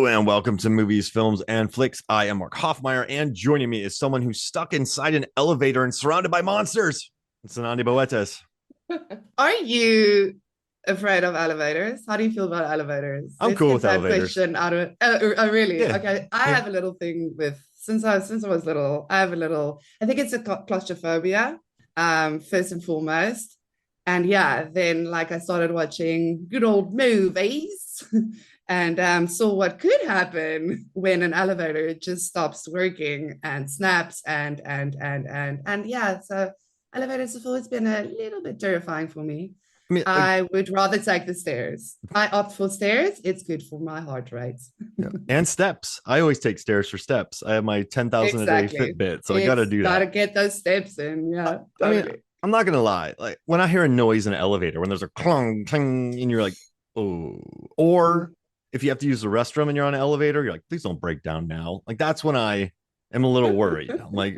and welcome to Movies, Films, and Flicks. I am Mark Hoffmeyer, and joining me is someone who's stuck inside an elevator and surrounded by monsters. It's Zanandi Boetes. Are you afraid of elevators? How do you feel about elevators? I'm Let's cool get with that elevators. question out of. Oh, really? Yeah, Okay. I yeah. have a little thing with since I was little. I have a little. I think it's a claustrophobia. First and foremost, and yeah, then like I started watching good old movies. And saw what could happen when an elevator just stops working and snaps and yeah. So elevators have always been a little bit terrifying for me. I mean, like, I would rather take the stairs. I opt for stairs. It's good for my heart rate. and steps. I always take stairs for steps. I have my 10,000 a day Exactly. Fitbit, so I got to It's do got that. to get those steps in. Yeah, I mean, totally. I'm not gonna lie. Like when I hear a noise in an elevator, when there's a clong, cling, and you're like, oh, or if you have to use the restroom and you're on an elevator, you're like, please don't break down now. Like that's when I am a little worried. I'm like,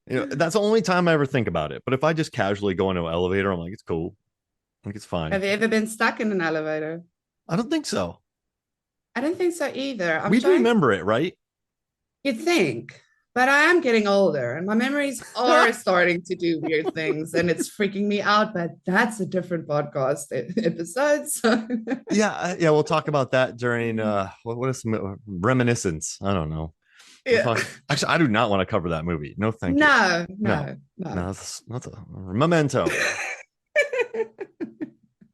that's the only time I ever think about it. But if I just casually go into an elevator, I'm like, it's cool. Like it's fine. Have you ever been stuck in an elevator? I don't think so. I don't think so either. I'm We'd trying. remember it, right? You'd think, but I am getting older and my memories are starting to do weird things and it's freaking me out. But that's a different podcast episode. So. Yeah. We'll talk about that during what is some reminiscence? I don't know. Yeah. Actually, I do not want to cover that movie. No, thank you. No, No, no, no, no. that's a memento.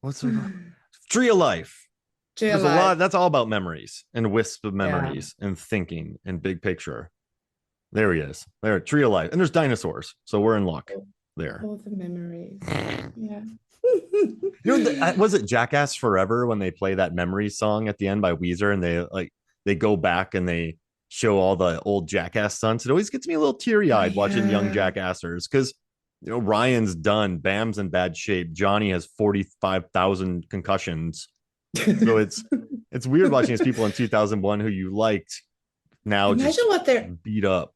What's a tree of life? Chill There's a life. lot. That's all about memories and wisps of Yeah. memories and thinking and big picture. There he is. There, tree of life, and there's dinosaurs, so we're in luck there. All the memories. Yeah. Was it Jackass Forever when they play that memory song at the end by Weezer, and they go back and they show all the old Jackass stunts? It always gets me a little teary Oh, eyed watching young yeah. Jackassers because Ryan's done, Bam's in bad shape, Johnny has 45,000 concussions. So it's weird watching these people in 2001 who you liked now Imagine just what their beat up.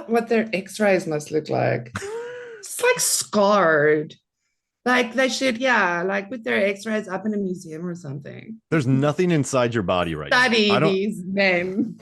what their X-rays must look like. It's like scarred. Like they should, yeah, like with their X-rays up in a museum or something. There's nothing inside your body right now. Study these men.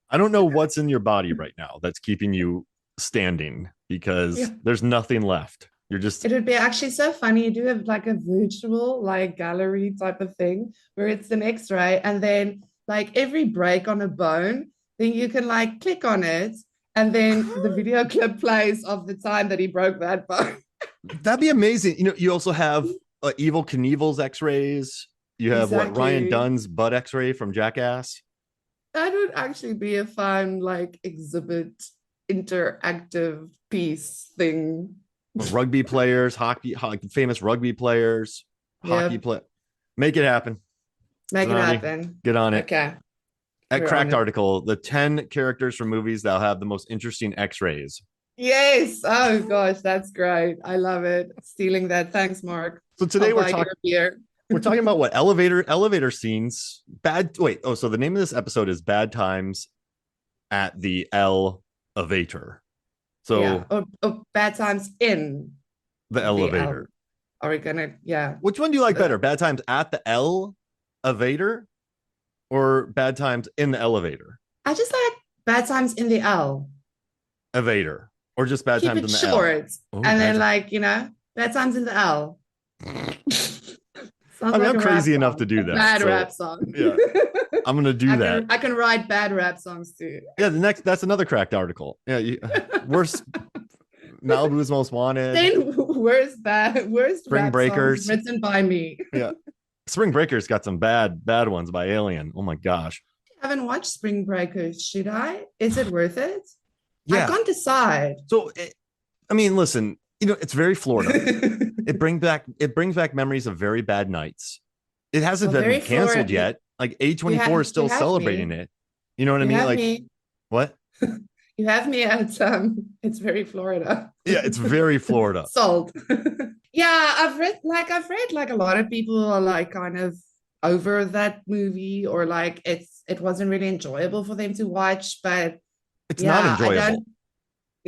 I don't know what's in your body right now that's keeping you standing because Yeah. there's nothing left. You're just It would be actually so funny. You do have like a virtual like gallery type of thing where it's an X-ray, and then like every break on a bone, then you can like click on it, and then the video clip plays of the time that he broke that bone. that'd be amazing. You also have Evil Knievel's X-rays. You have what Ryan Exactly. Dunn's butt X-ray from Jackass. That would actually be a fun like exhibit interactive piece thing. Rugby players, hockey, famous rugby players, hockey Yep. play. Make it happen. Make it Zanani, happen. get on it. Okay. At We're on Cracked it. article, the 10 characters from movies that'll have the most interesting X-rays. Yes. Oh gosh, that's great. I love it. Stealing that. Thanks, Mark. So I'll today buy you a beer. we're talking about what elevator scenes. So the name of this episode is Bad Times at the Elevator. Yeah. So Or bad times in the the L. elevator. Are we gonna? Yeah. Which one do you like The, better? Bad Times at the Elevator or Bad Times in the elevator? I just like bad times in the L. Elevator or just Bad Keep Times it in the L? short, Oh, and bad then times. like bad times in the L. I Sounds mean, like I'm a rap crazy enough song. to A do that. bad So rap song. yeah, I'm gonna do that. I can write bad rap songs too. Yeah, that's another Cracked article. Yeah, worst Malibu's Most Wanted, Then worst Spring rap songs Breakers. written by me. Yeah, Spring Breakers got some bad ones by Alien. Oh my gosh. I haven't watched Spring Breakers. Should I? Is it worth it? I Yeah. can't decide. So I mean, listen, it's very Florida. It brings back memories of very bad nights. It hasn't Well, been very canceled Florida. yet. Like A24 is You still have celebrating me. it. You know what I You mean? have Like me. what? You have me at it's very Florida. Yeah, it's very Florida. Sold. Yeah, I've read like a lot of people are like kind of over that movie or like it wasn't really enjoyable for them to watch. But It's not yeah, I enjoyable. don't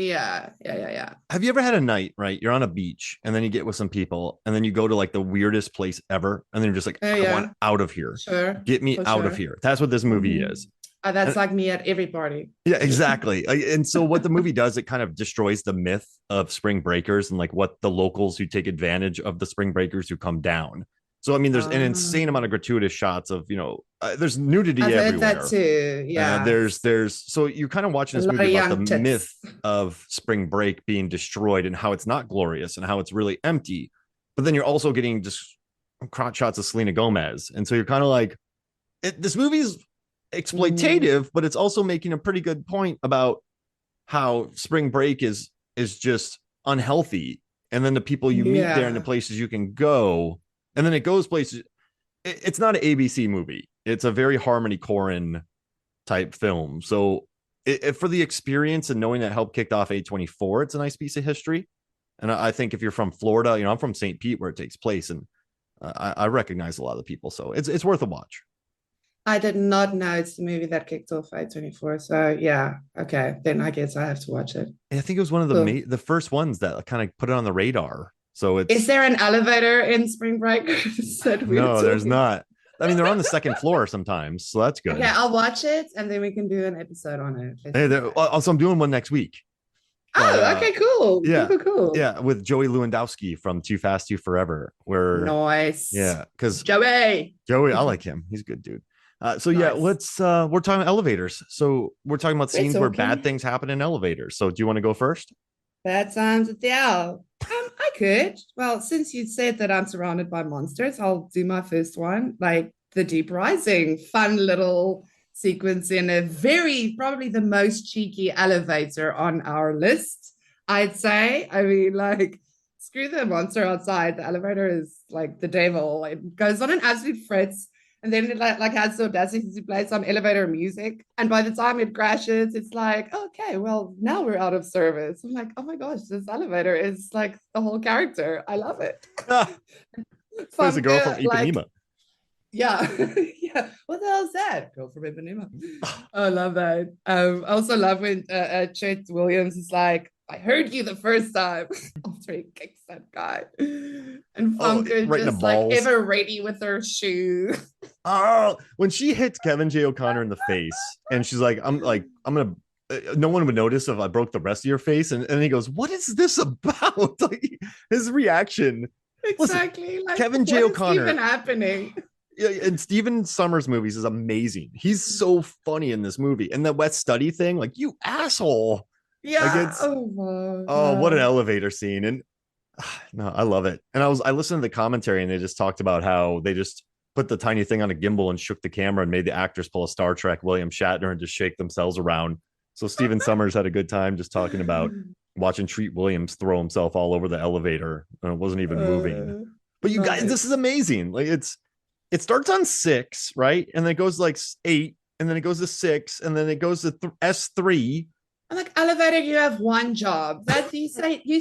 Yeah. Have you ever had a night, right? You're on a beach and then you get with some people and then you go to like the weirdest place ever. And then you're just like, Oh I want yeah, out of here. sure, Get me for out of sure. here. That's what this movie Hmm. is. That's And like me at every party. yeah, exactly. And so what the movie does, it kind of destroys the myth of spring breakers and like what the locals who take advantage of the spring breakers who come down. So I mean, there's an insane amount of Um, gratuitous shots of there's nudity I've heard that everywhere. too. Yeah, There's so you're kind of watching a this lot movie of about the young myth tits. of spring break being destroyed and how it's not glorious and how it's really empty. But then you're also getting just crotch shots of Selena Gomez, and so you're kind of like, this movie's Mm, exploitative, but it's also making a pretty good point about how spring break is just unhealthy, and then the people you meet there and the yeah. places you can go, and then it goes places. It's not an ABC movie. It's a very Harmony Korine type film. So for the experience and knowing that helped kicked off A24, it's a nice piece of history. And I think if you're from Florida, I'm from St. Pete where it takes place, and I recognize a lot of the people, so it's worth a watch. I did not know it's the movie that kicked off I-24. So yeah, okay. Then I guess I have to watch it. And I think it was one of Cool. the first ones that kind of put it on the radar. So Is it's there an elevator in Spring Break that we're no, there's talking? not. I mean, they're on the second floor sometimes, so that's Okay, good. I'll watch it and then we can do an episode on it. Let's Hey, do that. also I'm doing one next week, but Oh, okay, cool. Cool, yeah, cool, cool. yeah, with Joey Lewandowski from Too Fast, Too Forever. Where Nice. yeah, because Joey. Joey, I like him. He's a good dude. So yeah, Nice. let's we're talking elevators. So we're talking about We're scenes where bad talking. things happen in elevators. So do you want to go first? That sounds a deal. I could. Well, since you said that I'm surrounded by monsters, I'll do my first one. Like the Deep Rising, fun little sequence in a very, probably the most cheeky elevator on our list, I'd say. I mean, like, screw the monster outside. The elevator is like the devil. It goes on an absolute fritz. And then it like has the audacity to play some elevator music. And by the time it crashes, it's like, okay, well, now we're out of service. I'm like, oh my gosh, this elevator is like the whole character. I love it. Ah, there's a girl from Famke, like, Ipanema. yeah, yeah. What the hell is that? Girl from Ipanema. I love that. I also love when Chet Williams is like, I heard you the first time after he kicks that guy. And Oh, Famke right in the just like balls. ever ready with her shoe. Oh, when she hits Kevin J. O'Connor in the face, and she's like, I'm gonna. No one would notice if I broke the rest of your face, and he goes, "What is this about?" Like his reaction. Listen, Exactly. Like, Kevin J. what is even O'Connor happening? in Steven Summers movies is amazing. He's so funny in this movie, and the Wet Study thing, like you asshole. Like Yeah. it's Oh, wow. oh, what an Yeah. elevator scene, and no, I love it. And I listened to the commentary, and they just talked about how they just put the tiny thing on a gimbal and shook the camera and made the actors pull a Star Trek William Shatner and just shake themselves around. So Steven Summers had a good time just talking about watching Treat Williams throw himself all over the elevator and it wasn't even moving. But you guys, this is Nice. amazing. Like it starts on 6, right? And then it goes like 8, and then it goes to 6, and then it goes to S3. I'm like, elevator, you have one job. That you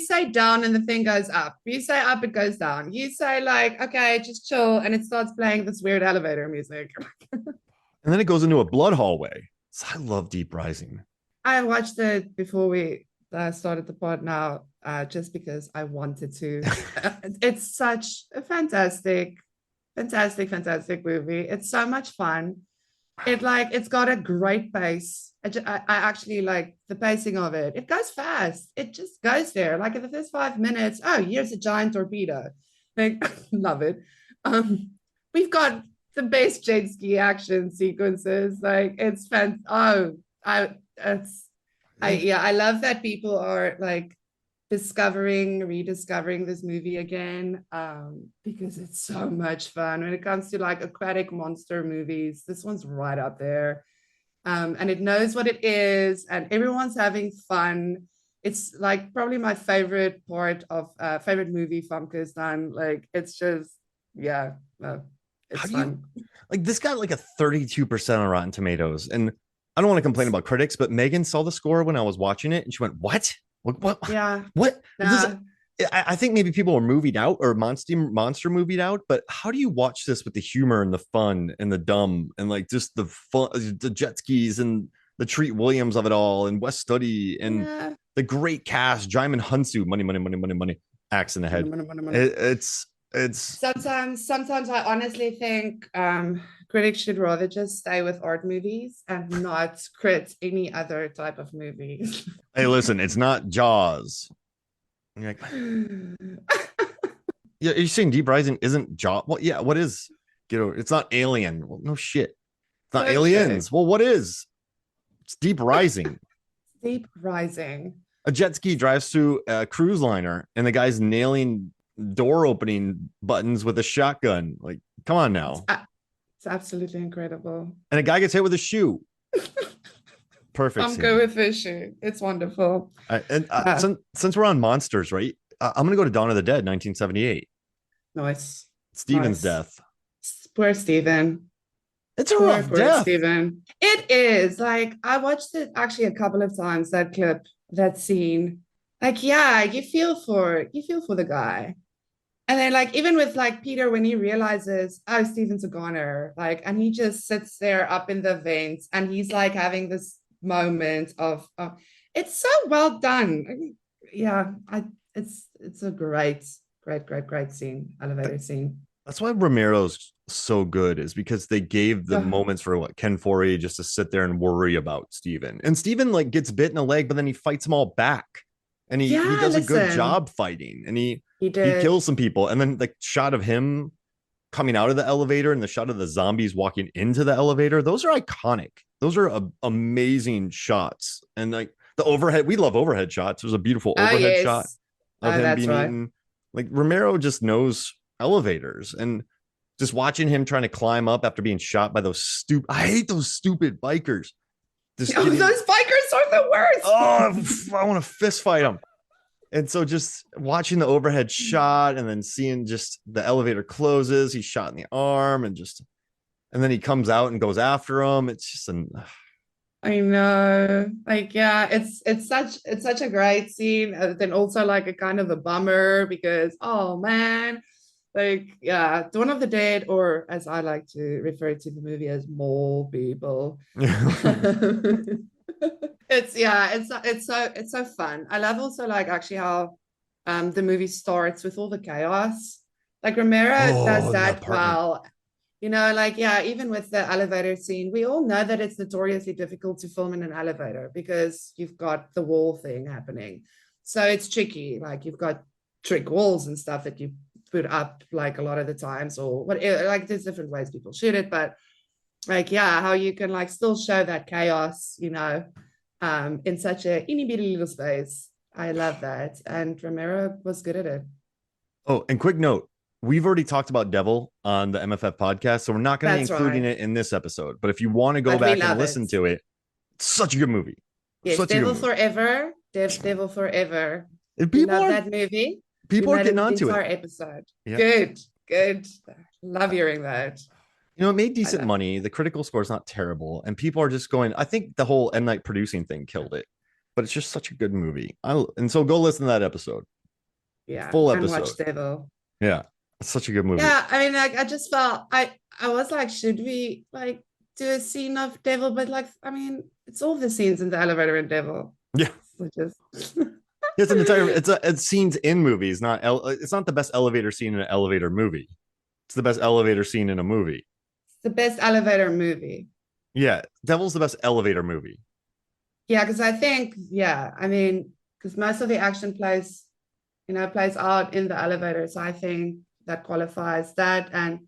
say down and the thing goes up. You say up, it goes down. You say like, okay, just chill, and it starts playing this weird elevator music. And then it goes into a blood hallway. So I love Deep Rising. I watched it before we started the pod now, just because I wanted to. It's such a fantastic movie. It's so much fun. It's got a great pace. I actually like the pacing of it. It goes fast. It just goes there. Like in the first 5 minutes, oh, here's a giant torpedo. Like, love it. We've got the best jet ski action sequences. Like it's fan. Oh, I love that people are like rediscovering this movie again, because it's so much fun when it comes to like aquatic monster movies. This one's right up there, and it knows what it is, and everyone's having fun. It's like probably my favorite part of favorite movie Famke's done. Like it's just yeah, How it's do you fun. like this got like a 32% on Rotten Tomatoes? And I don't want to complain about critics, but Megan saw the score when I was watching it and she went, What? Yeah, What? This nah, I think maybe people are movied out or monster movied out, but how do you watch this with the humor and the fun and the dumb and like just the fun, the jet skis and the Treat Williams of it all and West Study and yeah. the great cast, Jaimin Hunsu, money, money, money, money, money, axe in the head. It's Sometimes I honestly think critics should rather just stay with art movies and not crit any other type of movies. hey, listen, it's not Jaws. And you're like, yeah, are you saying Deep Rising isn't Jaws? Well, yeah, what is? Get over. It's not Alien. Well, no shit. It's not Okay. Aliens. Well, what is? It's Deep Rising. Deep Rising. A jet ski drives through a cruise liner, and the guy's nailing door opening buttons with a shotgun. Like, come on It's, now. it's absolutely incredible. And a guy gets hit with a shoe. Perfect I'm good scene. with fishing. It's wonderful. And Yeah, since we're on monsters, right? I'm gonna go to Dawn of the Dead, 1978. nice. Stephen's Nice. death. Poor Stephen. It's a Poor, rough poor death. Stephen. It is. Like, I watched it actually a couple of times, that clip, that scene. Like, yeah, you feel for the guy. And then, like, even with like Peter, when he realizes, oh, Stephen's a goner, like, and he just sits there up in the vents and he's like having this moment of, it's so well done. Yeah, it's a great scene, elevator scene. That's why Romero's so good, is because they gave the Oh, moments for what Ken Foree just to sit there and worry about Steven. And Steven like gets bit in the leg, but then he fights them all back. And he yeah, does a good listen, job fighting, and he he did. kills some people. And then the shot of him coming out of the elevator and the shot of the zombies walking into the elevator, those are iconic. Those are amazing shots. And like the overhead, we love overhead shots. There's a beautiful Oh, overhead shot yes. of Oh, him that's being right. eaten. Like Romero just knows elevators, and just watching him trying to climb up after being shot by those stupid, I hate those stupid bikers. Just Oh, getting, those bikers are the oh, worst. I want to fist fight them. And so just watching the overhead shot and then seeing just the elevator closes, he's shot in the arm, and then he comes out and goes after him. It's just an I know. Like, yeah, it's such a great scene. Then also like a kind of a bummer because, oh man, like, yeah, Dawn of the Dead, or as I like to refer to the movie as Mole People. It's, yeah, it's so fun. I love also like actually how the movie starts with all the chaos. Like Romero does oh, the that apartment. well. You know, like, yeah, even with the elevator scene, we all know that it's notoriously difficult to film in an elevator because you've got the wall thing happening. So it's tricky. Like, you've got trick walls and stuff that you put up like a lot of the times, or what, like, there's different ways people shoot it, but like, yeah, how you can like still show that chaos, in such a itty bitty little space. I love that. And Romero was good at it. Oh, and quick note, we've already talked about Devil on the MFF podcast, so we're not going to be That's including right. it in this episode. But if you want to go But we back and love it. listen to it, it's such a good movie. Yes, Such a good Devil movie. Forever. Devil Forever. And We love that movie. We people are made getting an onto it. entire episode. Yeah. Good, good. Love hearing that. It made I decent love. money. The critical score is not terrible, and people are just going. I think the whole M Night producing thing killed it, but it's just such a good movie. And so go listen to that episode, Yeah, full and watch episode. Devil. Yeah, it's such a good movie. Yeah, I mean, like, I just felt I was like, should we like do a scene of Devil? But like, I mean, it's all the scenes in the elevator in Devil. Yeah, So just it's an entire. It's scenes in movies, not it's not the best elevator scene in an elevator movie. It's the best elevator scene in a movie. the best elevator movie. Yeah, Devil's the best elevator movie. Yeah, because I think, yeah, I mean, because most of the action plays out in the elevator. So I think that qualifies that. And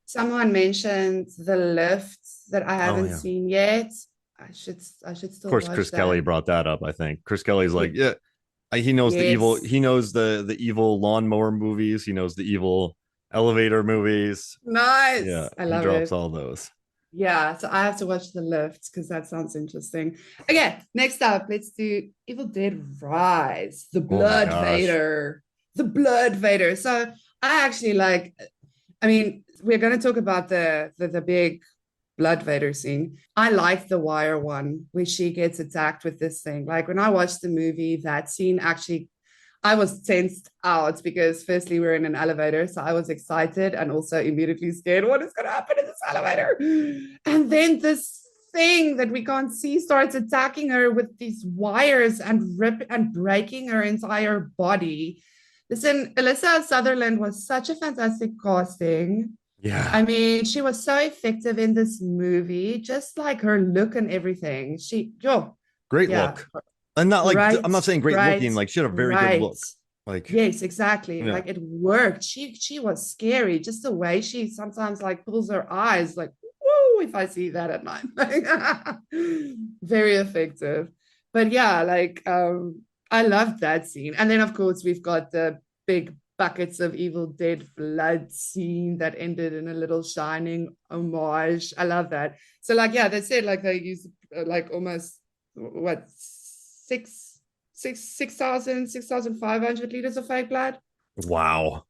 someone mentioned the lift that I Oh haven't yeah. seen yet. I should Of still course, watch Chris Kelly that. brought that up. I think Chris Kelly's like, Ye- yeah, he knows the evil. Yes. He knows the evil lawnmower movies. He knows the evil elevator movies. Yeah, Nice. I he love drops it. all those. Yeah, so I have to watch the lift because that sounds interesting. Okay, next up, let's do Evil Dead Rise, the Oh my Blood gosh. Vader. The Blood Vader. So I actually like, I mean, we're going to talk about the big Blood Vader scene. I like the Wire one where she gets attacked with this thing. Like when I watched the movie, that scene actually, I was tensed out because firstly we're in an elevator, so I was excited and also immediately scared. What is going to happen in this elevator? And then this thing that we can't see starts attacking her with these wires and rip and breaking her entire body. Listen, Alyssa Sutherland was such a fantastic casting. Yeah. I mean, she was so effective in this movie, just like her look and everything. Great Yeah, look. And not like, right, I'm not saying great right, looking, like she had a very good right. look. Like, Yes, exactly. yeah. Like it worked. She was scary. Just the way she sometimes like pulls her eyes, like, whoa, if I see that at night. Very effective. But yeah, like I loved that scene. And then of course we've got the big buckets of Evil Dead blood scene that ended in a little shining homage. I love that. So like yeah, they said like they use like almost what 6,500 liters of fake blood. Wow.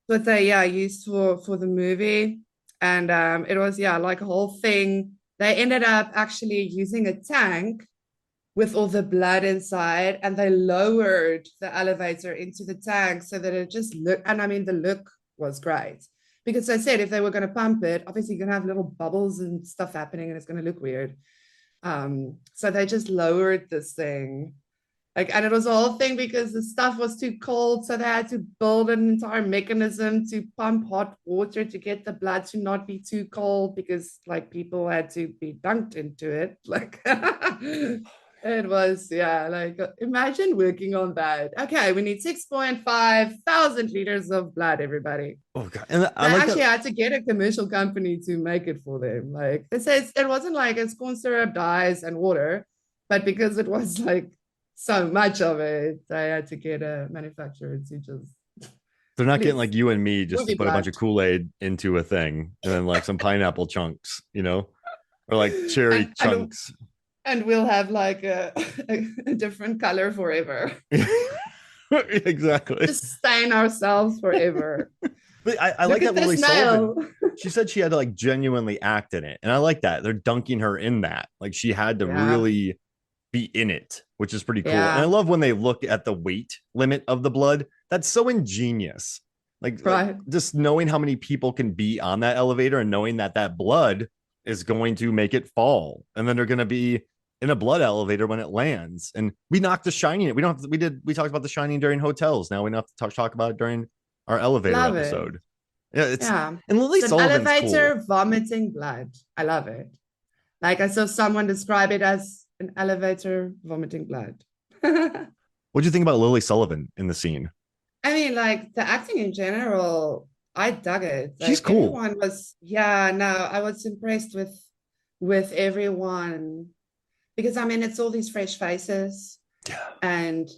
But they yeah used for the movie, and it was yeah like a whole thing. They ended up actually using a tank with all the blood inside, and they lowered the elevator into the tank so that it just looked. And I mean, the look was great because I said if they were going to pump it, obviously you're going to have little bubbles and stuff happening, and it's going to look weird. So they just lowered this thing like, and it was a whole thing because the stuff was too cold. So they had to build an entire mechanism to pump hot water to get the blood to not be too cold because, like, people had to be dunked into it. Like, it was, yeah, like, imagine working on that. Okay, we need 6.5 thousand liters of blood, everybody. Oh god. And I They like that. actually had to get a commercial company to make it for them. Like, it says it wasn't like it's corn syrup, dyes, and water, but because it was like so much of it, I had to get a manufacturer to just They're not getting please like you and me just to movie put a bunch blood. of Kool-Aid into a thing and then like some pineapple chunks, or like cherry and, and chunks. and we'll have like a different color forever. Exactly. Just stain ourselves forever. But I Look like at that Lily this Sullivan. nail. She said she had to like genuinely act in it. And I like that. They're dunking her in that. Like she had to Yeah, really be in it, which is pretty cool. And I yeah, love when they look at the weight limit of the blood. That's so ingenious. Like right. just knowing how many people can be on that elevator and knowing that that blood is going to make it fall, and then they're going to be in a blood elevator when it lands. And we knocked The Shining. We don't have to, we talked about The Shining during hotels. Now we don't have to talk about it during our elevator Love it. episode. Yeah, it's Yeah. and Lily It's an Sullivan's cool. elevator vomiting blood. I love it. Like I saw someone describe it as an elevator vomiting blood. I What do you think about Lily Sullivan in the scene? mean, like the acting in general, I dug it. She's Like cool. everyone was, yeah, no, I was impressed with everyone because I mean it's all these fresh faces Yeah. and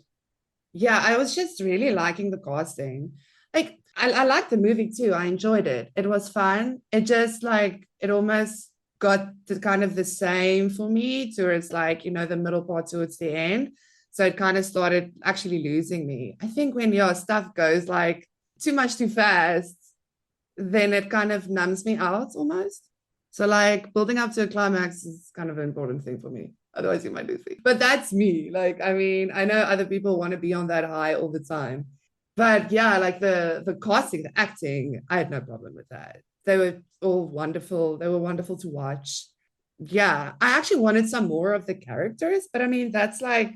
yeah, I was just really liking the casting. Like I liked the movie too. I enjoyed it. It was fun. It just like it almost got the kind of the same for me towards like, the middle part towards the end. So it kind of started actually losing me. I think when your stuff goes like too much too fast, then it kind of numbs me out almost. So like building up to a climax is kind of an important thing for me. Otherwise, you might lose me. But that's me. Like, I mean, I know other people want to be on that high all the time. But yeah, like the casting, the acting, I had no problem with that. They were all wonderful. They were wonderful to watch. Yeah, I actually wanted some more of the characters, but I mean, that's like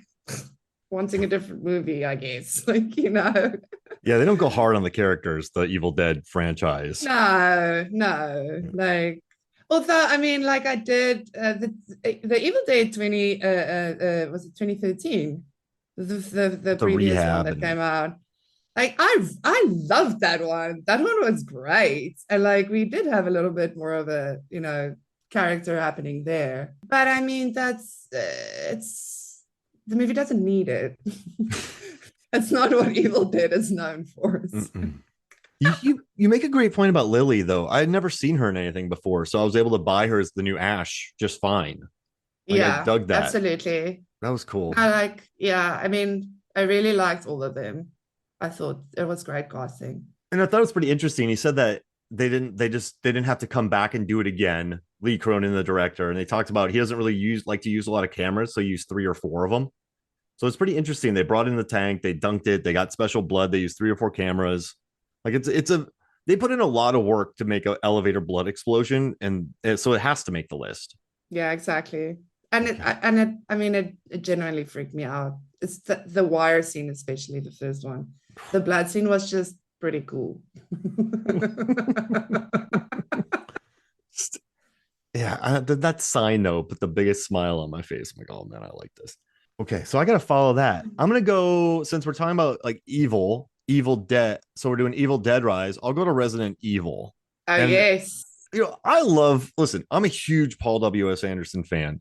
wanting a different movie, I guess. Like, Yeah, they don't go hard on the characters, the Evil Dead franchise. no, no. Like, although I mean, like I did the Evil Dead 20 was it 2013? The The previous one rehab that and came out. Like I loved that one. That one was great. And like we did have a little bit more of a, character happening there. But I mean, that's it's the movie doesn't need it. That's not what Evil Dead is known for. So. you make a great point about Lily though. I had never seen her in anything before, so I was able to buy her as the new Ash just fine. Like I Yeah, dug that. absolutely. That was cool. Yeah, I mean, I really liked all of them. I thought it was great casting. And I thought it was pretty interesting. He said that they didn't have to come back and do it again. Lee Cronin, the director, and they talked about he doesn't really like to use a lot of cameras, so he used 3 or 4 of them. So it's pretty interesting. They brought in the tank, they dunked it, they got special blood, they used 3 or 4 cameras. Like they put in a lot of work to make an elevator blood explosion, and so it has to make the list. Yeah, exactly. And Okay. I mean, it genuinely freaked me out. It's the wire scene, especially the first one. The blood scene was just pretty cool. Yeah, that sign note put the biggest smile on my face. I'm like, oh man, I like this. Okay, so I gotta follow that. I'm gonna go since we're talking about like Evil Dead. So we're doing Evil Dead Rise. I'll go to Resident Evil. Oh And yes. I love. Listen, I'm a huge Paul W.S. Anderson fan.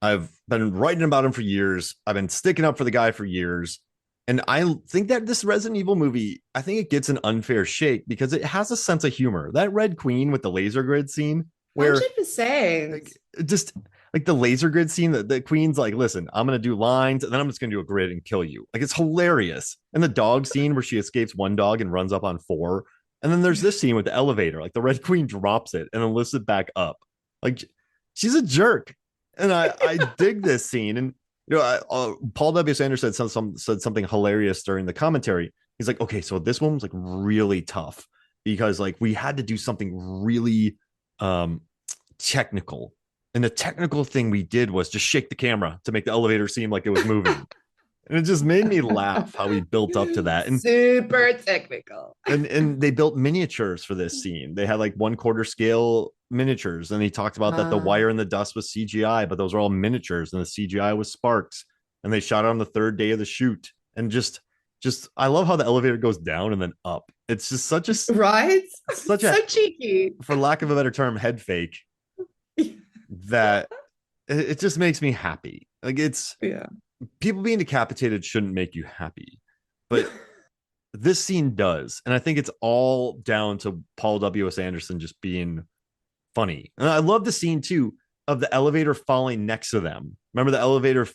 I've been writing about him for years. I've been sticking up for the guy for years. And I think that this Resident Evil movie, I think it gets an unfair shake because it has a sense of humor. That Red Queen with the laser grid scene, where 100%. like just like the laser grid scene, the Queen's like, listen, I'm gonna do lines and then I'm just gonna do a grid and kill you. Like it's hilarious. And the dog scene where she escapes one dog and runs up on four. And then there's this scene with the elevator, like the Red Queen drops it and then lifts it back up. Like she's a jerk. And I dig this scene. And Paul W. Anderson said something hilarious during the commentary. He's like, okay, so this one was like really tough because like we had to do something really um technical. And the technical thing we did was just shake the camera to make the elevator seem like it was moving. And it just made me laugh how we built up to that. And Super technical. and they built miniatures for this scene. They had like 1/4 scale miniatures. And he talked about that the wire in the dust was CGI, but those are all miniatures, and the CGI was sparks. And they shot it on the third day of the shoot. And just I love how the elevator goes down and then up. It's just Right? such a So cheeky. for lack of a better term, head fake that it just makes me happy. Like it's Yeah. people being decapitated shouldn't make you happy, but this scene does, and I think it's all down to Paul W.S. Anderson just being funny. And I love the scene too of the elevator falling next to them. Remember the elevator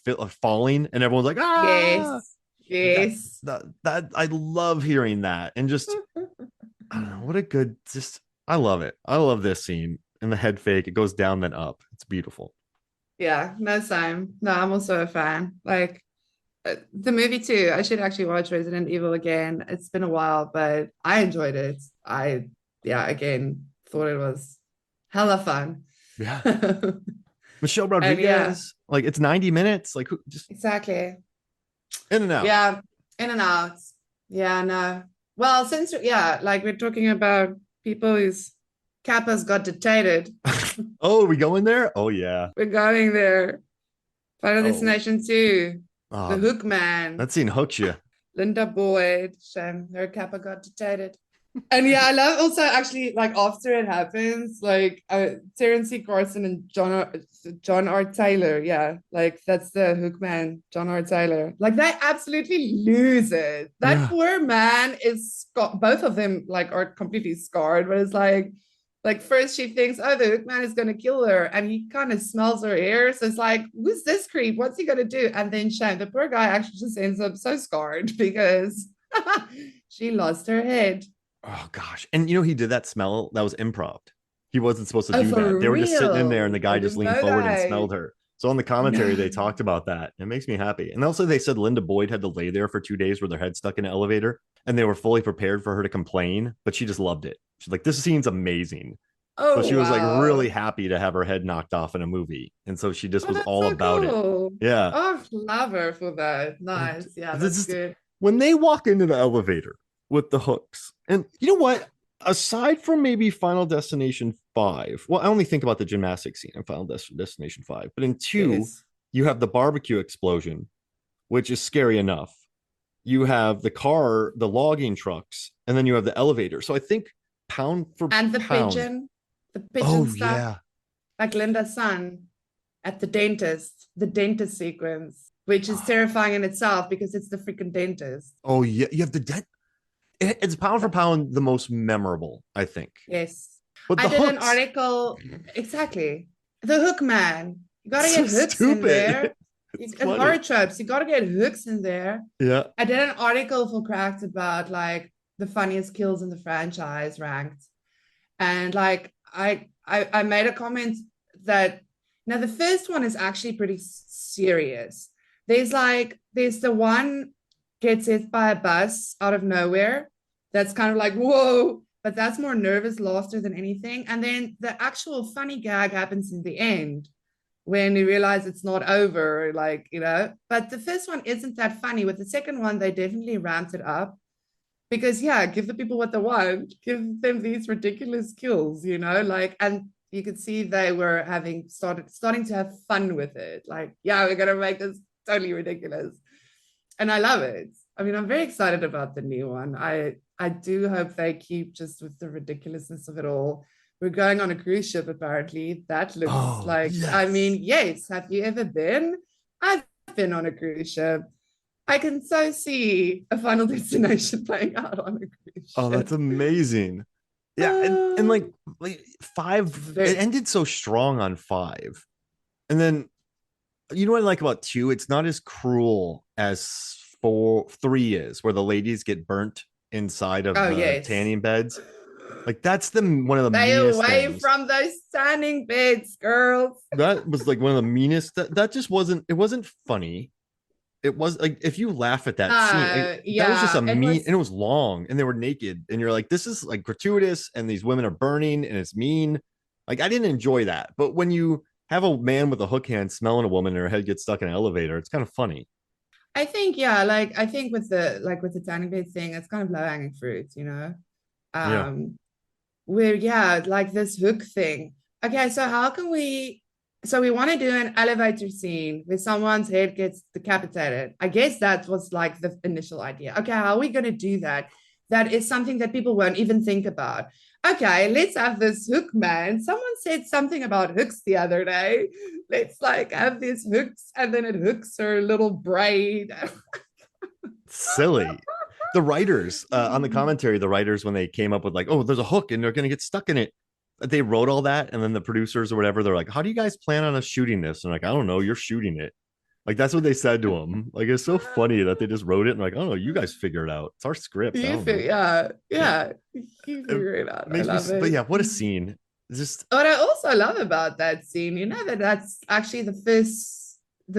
falling, and everyone's like, "Ah!" Yes. Like Yes. that I love hearing that, and just I don't know what a good just I love it. I love this scene and the head fake. It goes down then up. It's beautiful. Yeah, no, same. No, I'm also a fan. Like the movie too. I should actually watch Resident Evil again. It's been a while, but I enjoyed it. Yeah, again, thought it was hella fun. Yeah. Michelle And yeah, Rodriguez, like it's 90 minutes, like just exactly. in and out. Yeah, in and out. Yeah, no. Well, since yeah, like we're talking about people whose kappas got dictated, Oh, are we going there? Oh yeah. we're going there. Final Oh, Destination 2, The uh, Hook Man, that scene hooks you. Linda Boyd, shame her kappa got dictated. And yeah, I love also actually like after it happens, like Terrence C. Carson and John R. Taylor. Yeah, like that's the hook man, John R. Taylor. Like they absolutely lose it. That Yeah. poor man is both of them like are completely scarred, but it's like first she thinks, oh, the hook man is gonna kill her, and he kind of smells her hair. So it's like, who's this creep? What's he gonna do? And then shame, the poor guy actually just ends up so scarred because she lost her head. Oh gosh. And he did that smell that was improv. He wasn't supposed to Oh, do that. for They were just sitting in there and real? the I guy just didn't leaned know forward and that. smelled her. So on the commentary, they No. talked about that. It makes me happy. And also they said Linda Boyd had to lay there for 2 days with her head stuck in an elevator, and they were fully prepared for her to complain, but she just loved it. She's like, this scene's amazing. So Oh, she was like really wow. happy to have her head knocked off in a movie. And so she just Oh, was that's all so about it. cool. Yeah. Oh, love her for that. And Nice. Yeah, this that's is good. when they walk into the elevator with the hooks. And you know what? Aside from maybe Final Destination 5, well, I only think about the gymnastics scene in Final Destination 5, but in 2, Yes. you have the barbecue explosion, which is scary enough. You have the car, the logging trucks, and then you have the elevator. So I think pound for And pound. the pigeon Oh, stuff, yeah. like Linda's son at the dentist sequence, which is terrifying in itself because it's the freaking dentist. Oh, yeah. You have the dead. It's pound for pound the most memorable, I think. Yes. But I the did an hooks, article, exactly. The hook man. You got to so get hooks in stupid. there. It's And horror funny. tropes, you got to get hooks in there. Yeah. I did an article for Cracked about like the funniest kills in the franchise ranked. And like I made a comment that now the first one is actually pretty serious. There's the one gets hit by a bus out of nowhere. That's kind of like whoa, but that's more nervous laughter than anything. And then the actual funny gag happens in the end when you realize it's not over, like, but the first one isn't that funny. With the second one, they definitely ramped it up because, yeah, give the people what they want, give them these ridiculous kills, like, and you could see they were starting to have fun with it. Like, yeah, we're gonna make this totally ridiculous, and I love it. I mean, I'm very excited about the new one. I do hope they keep just with the ridiculousness of it all. We're going on a cruise ship, apparently. That looks Oh, like, I yes. mean, yes. Have you ever been? I've been on a cruise ship. I can so see a Final Destination playing out on a cruise Oh, that's ship. amazing. Yeah, and Uh, like five, it very, ended so strong on five. And then you know what I like about two? It's not as cruel as three is, where the ladies get burnt inside of oh, the yes. tanning beds. Like that's the one of the Stay meanest away things. from those standing beds, girls. That was like one of the meanest. That just wasn't. It wasn't funny. It was like if you laugh at that scene, that was just a Yeah, it mean, and was. it was long, and they were naked, and you're like, this is like gratuitous, and these women are burning, and it's mean. Like I didn't enjoy that, but when you have a man with a hook hand smelling a woman and her head gets stuck in an elevator, it's kind of funny. I think, yeah, like I think with the tanning bed thing, it's kind of low hanging fruit. Yeah. Um, where yeah, like this hook thing. Okay, so how can we? So we want to do an elevator scene where someone's head gets decapitated. I guess that was like the initial idea. Okay, how are we going to do that? That is something that people won't even think about. Okay, let's have this hook man. Someone said something about hooks the other day. Let's like have these hooks and then it hooks her little braid. Silly. The writers on the commentary, the writers when they came up with like, oh, there's a hook and they're gonna get stuck in it. They wrote all that, and then the producers or whatever, they're like, how do you guys plan on us shooting this? And like, I don't know, you're shooting it. Like that's what they said to him. Like it's so funny that they just wrote it and like, I don't know, you guys figure it out. It's our script. I You don't feel, know. yeah, Yeah, yeah. You it figure it out. I makes me. love But it. yeah, what a scene! It's just What I also love about that scene, that's actually the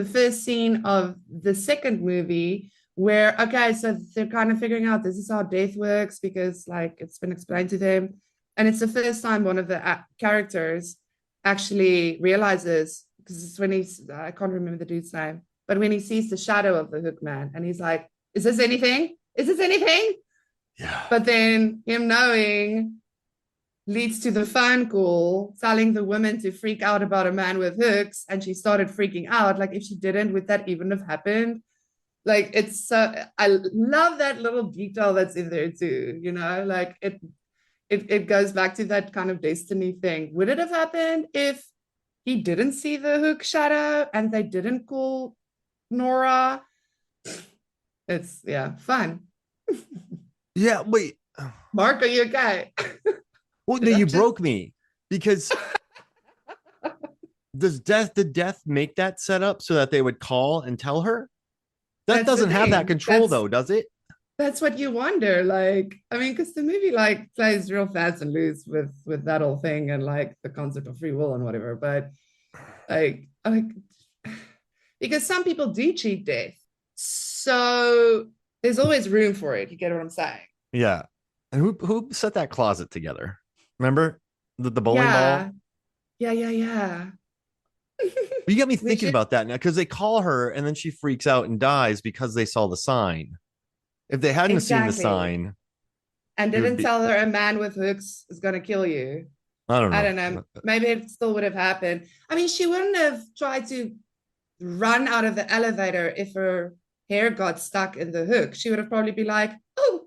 first scene of the second movie where, okay, so they're kind of figuring out this is how death works because like it's been explained to them. And it's the first time one of the characters actually realizes, because it's when I can't remember the dude's name, but when he sees the shadow of the hook man and he's like, is this anything? Is this anything? yeah, But then him knowing leads to the phone call telling the woman to freak out about a man with hooks, and she started freaking out. Like if she didn't, would that even have happened? Like it's so I love that little detail that's in there too. Like it goes back to that kind of destiny thing. Would it have happened if he didn't see the hook shadow and they didn't call Nora? It's yeah, fun. yeah. Wait, Mark, are you okay? well, no, Did I you just broke me because did death make that setup so that they would call and tell her? Death that's the doesn't have that thing. control That's though, does it? that's what you wonder. Like, I mean, because the movie like plays real fast and loose with that whole thing and like the concept of free will and whatever. But like because some people do cheat death, so there's always room for it. You get what I'm saying? Yeah. And who set that closet together? Remember the bowling Yeah, ball? yeah, yeah, yeah. You got me We thinking should about that now because they call her and then she freaks out and dies because they saw the sign. If they hadn't seen the exactly. sign, And it would didn't be tell her a man with hooks is gonna kill you. I don't I know. don't know. Maybe it still would have happened. I mean, she wouldn't have tried to run out of the elevator if her hair got stuck in the hook. She would have probably be like, oh,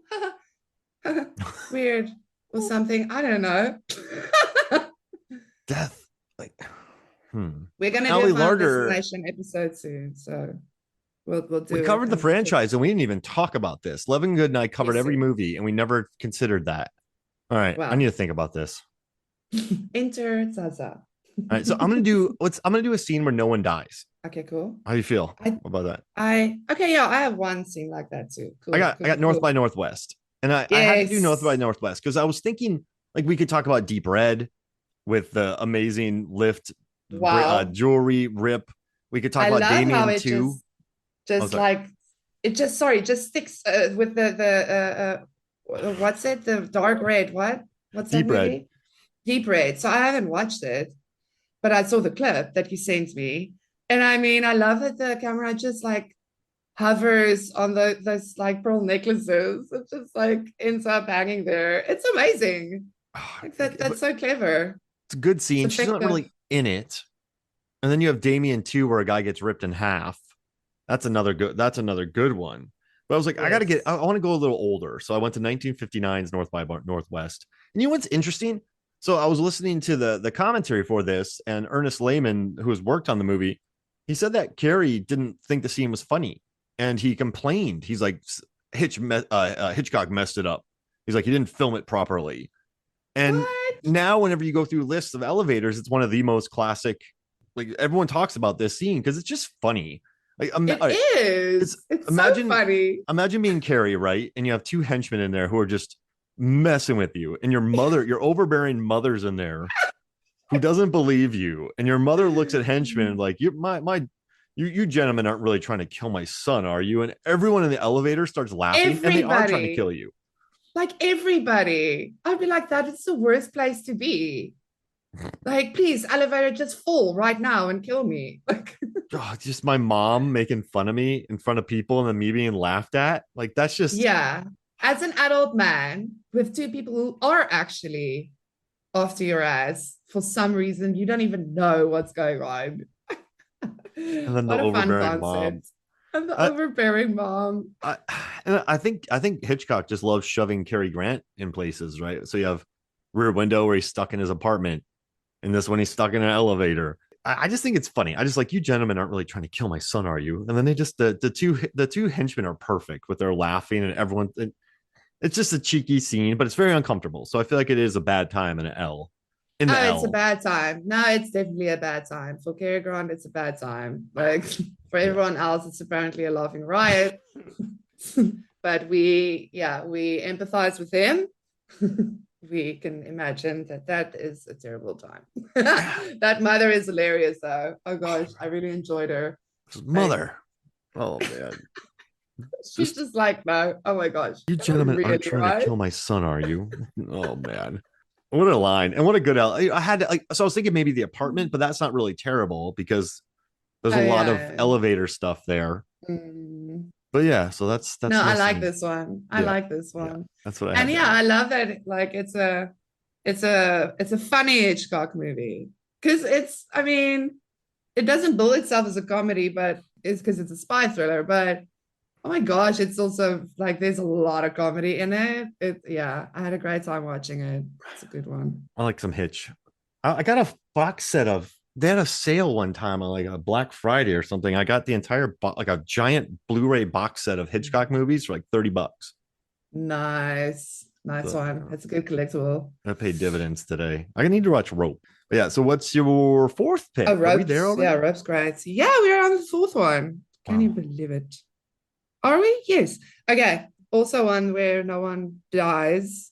weird or something. I don't know. Death. Like We're gonna do a Allie Final Larder, Destination episode soon, so we'll we do it covered the and we'll talk. franchise and we didn't even talk about this. Levin Good and I covered Yes, every sir. movie and we never considered that. All right. I need Wow. to think about this. Enter Zaza. All right. So I'm gonna do a scene where no one dies. Okay, cool. How do you feel I about that? okay, yeah, I have one scene like that too. Cool, I cool, got cool, North cool. by Northwest. And I had to do North by Yes. Northwest because I was thinking like we could talk about Deep Red with the amazing lift Wow. jewelry rip. We could talk I about love how Damien it too. Oh, just sorry. like it just sorry just sticks with the what's it, the dark red, what's that Deep Red. movie? Deep Red. So I haven't watched it, but I saw the clip that you sent me. And I mean, I love that the camera just like hovers on those like pearl necklaces. It just like ends up hanging there. It's amazing. Like that's But so clever. it's a good It's scene. She's not effective. really in it. And then you have Damien too, where a guy gets ripped in half. That's another good. That's another good one. But I was like, I got to get. Yes. I want to go a little older, so I went to 1959's North by Northwest. And you know what's interesting? So I was listening to the commentary for this, and Ernest Lehman, who has worked on the movie, he said that Carey didn't think the scene was funny, and he complained. He's like, Hitchcock messed it up. He's like, he didn't film it properly. And What? now, whenever you go through lists of elevators, it's one of the most classic. Like everyone talks about this scene because it's just funny. Like, It it's is. It's so imagine funny. imagine being Carrie, right? And you have two henchmen in there who are just messing with you, and your overbearing mother's in there who doesn't believe you, and your mother looks at henchmen like, you gentlemen aren't really trying to kill my son, are you? And everyone in the elevator starts laughing, and they are trying to Everybody, kill you. like everybody. I'd be like, that is the worst place to be. Like, please, elevator, just fall right now and kill me. Like, Oh, just my mom making fun of me in front of people and then me being laughed at. Like that's just yeah. As an adult man with two people who are actually after your ass for some reason, you don't even know what's going on. and then the What a fun overbearing mom. concept. And the I, overbearing mom. I and I think Hitchcock just loves shoving Cary Grant in places, right? So you have Rear Window where he's stuck in his apartment, and this one he's stuck in an elevator. I just think it's funny. I just like, you gentlemen aren't really trying to kill my son, are you? And then they just the two henchmen are perfect with their laughing and everyone. It's just a cheeky scene, but it's very uncomfortable. So I feel like it is a bad time in an L. In the Oh, it's a L. bad time. No, it's definitely a bad time. For Cary Grant, it's a bad time. Like for Yeah. everyone else, it's apparently a laughing riot. But yeah, we empathize with them. We can imagine that that is a terrible time. That mother is hilarious, though. Oh gosh, I really enjoyed her. Like Mother. Oh man. It's she's just, just like, no, oh my gosh, you gentlemen aren't really, trying to right? kill my son, are you? Oh man. What a line. And what a good L. I had to like, so I was thinking maybe the apartment, but that's not really terrible because there's a Oh lot of yeah. elevator stuff there. Mm. But yeah, so that's No, my I like scene. this one. I Yeah. like this Yeah. one. That's what I And had to yeah, add. I love that like it's a funny Hitchcock movie. Because it's, I mean, it doesn't bill itself as a comedy, but it's because it's a spy thriller. But oh my gosh, it's also like there's a lot of comedy in it. Yeah, I had a great time watching it. It's a good one. I like some Hitch. I got a box set of. They had a sale one time on like a Black Friday or something. I got the entire like a giant Blu-ray box set of Hitchcock movies for like $30. Nice. Nice So one. It's a good collectible. I paid dividends today. I need to watch Rope. But yeah. So what's your fourth Oh, pick? Are we there ropes. Yeah, already? ropes great. Yeah, we're on the fourth one. Can you Wow. believe it? Are we? Yes. Okay. Also one where no one dies,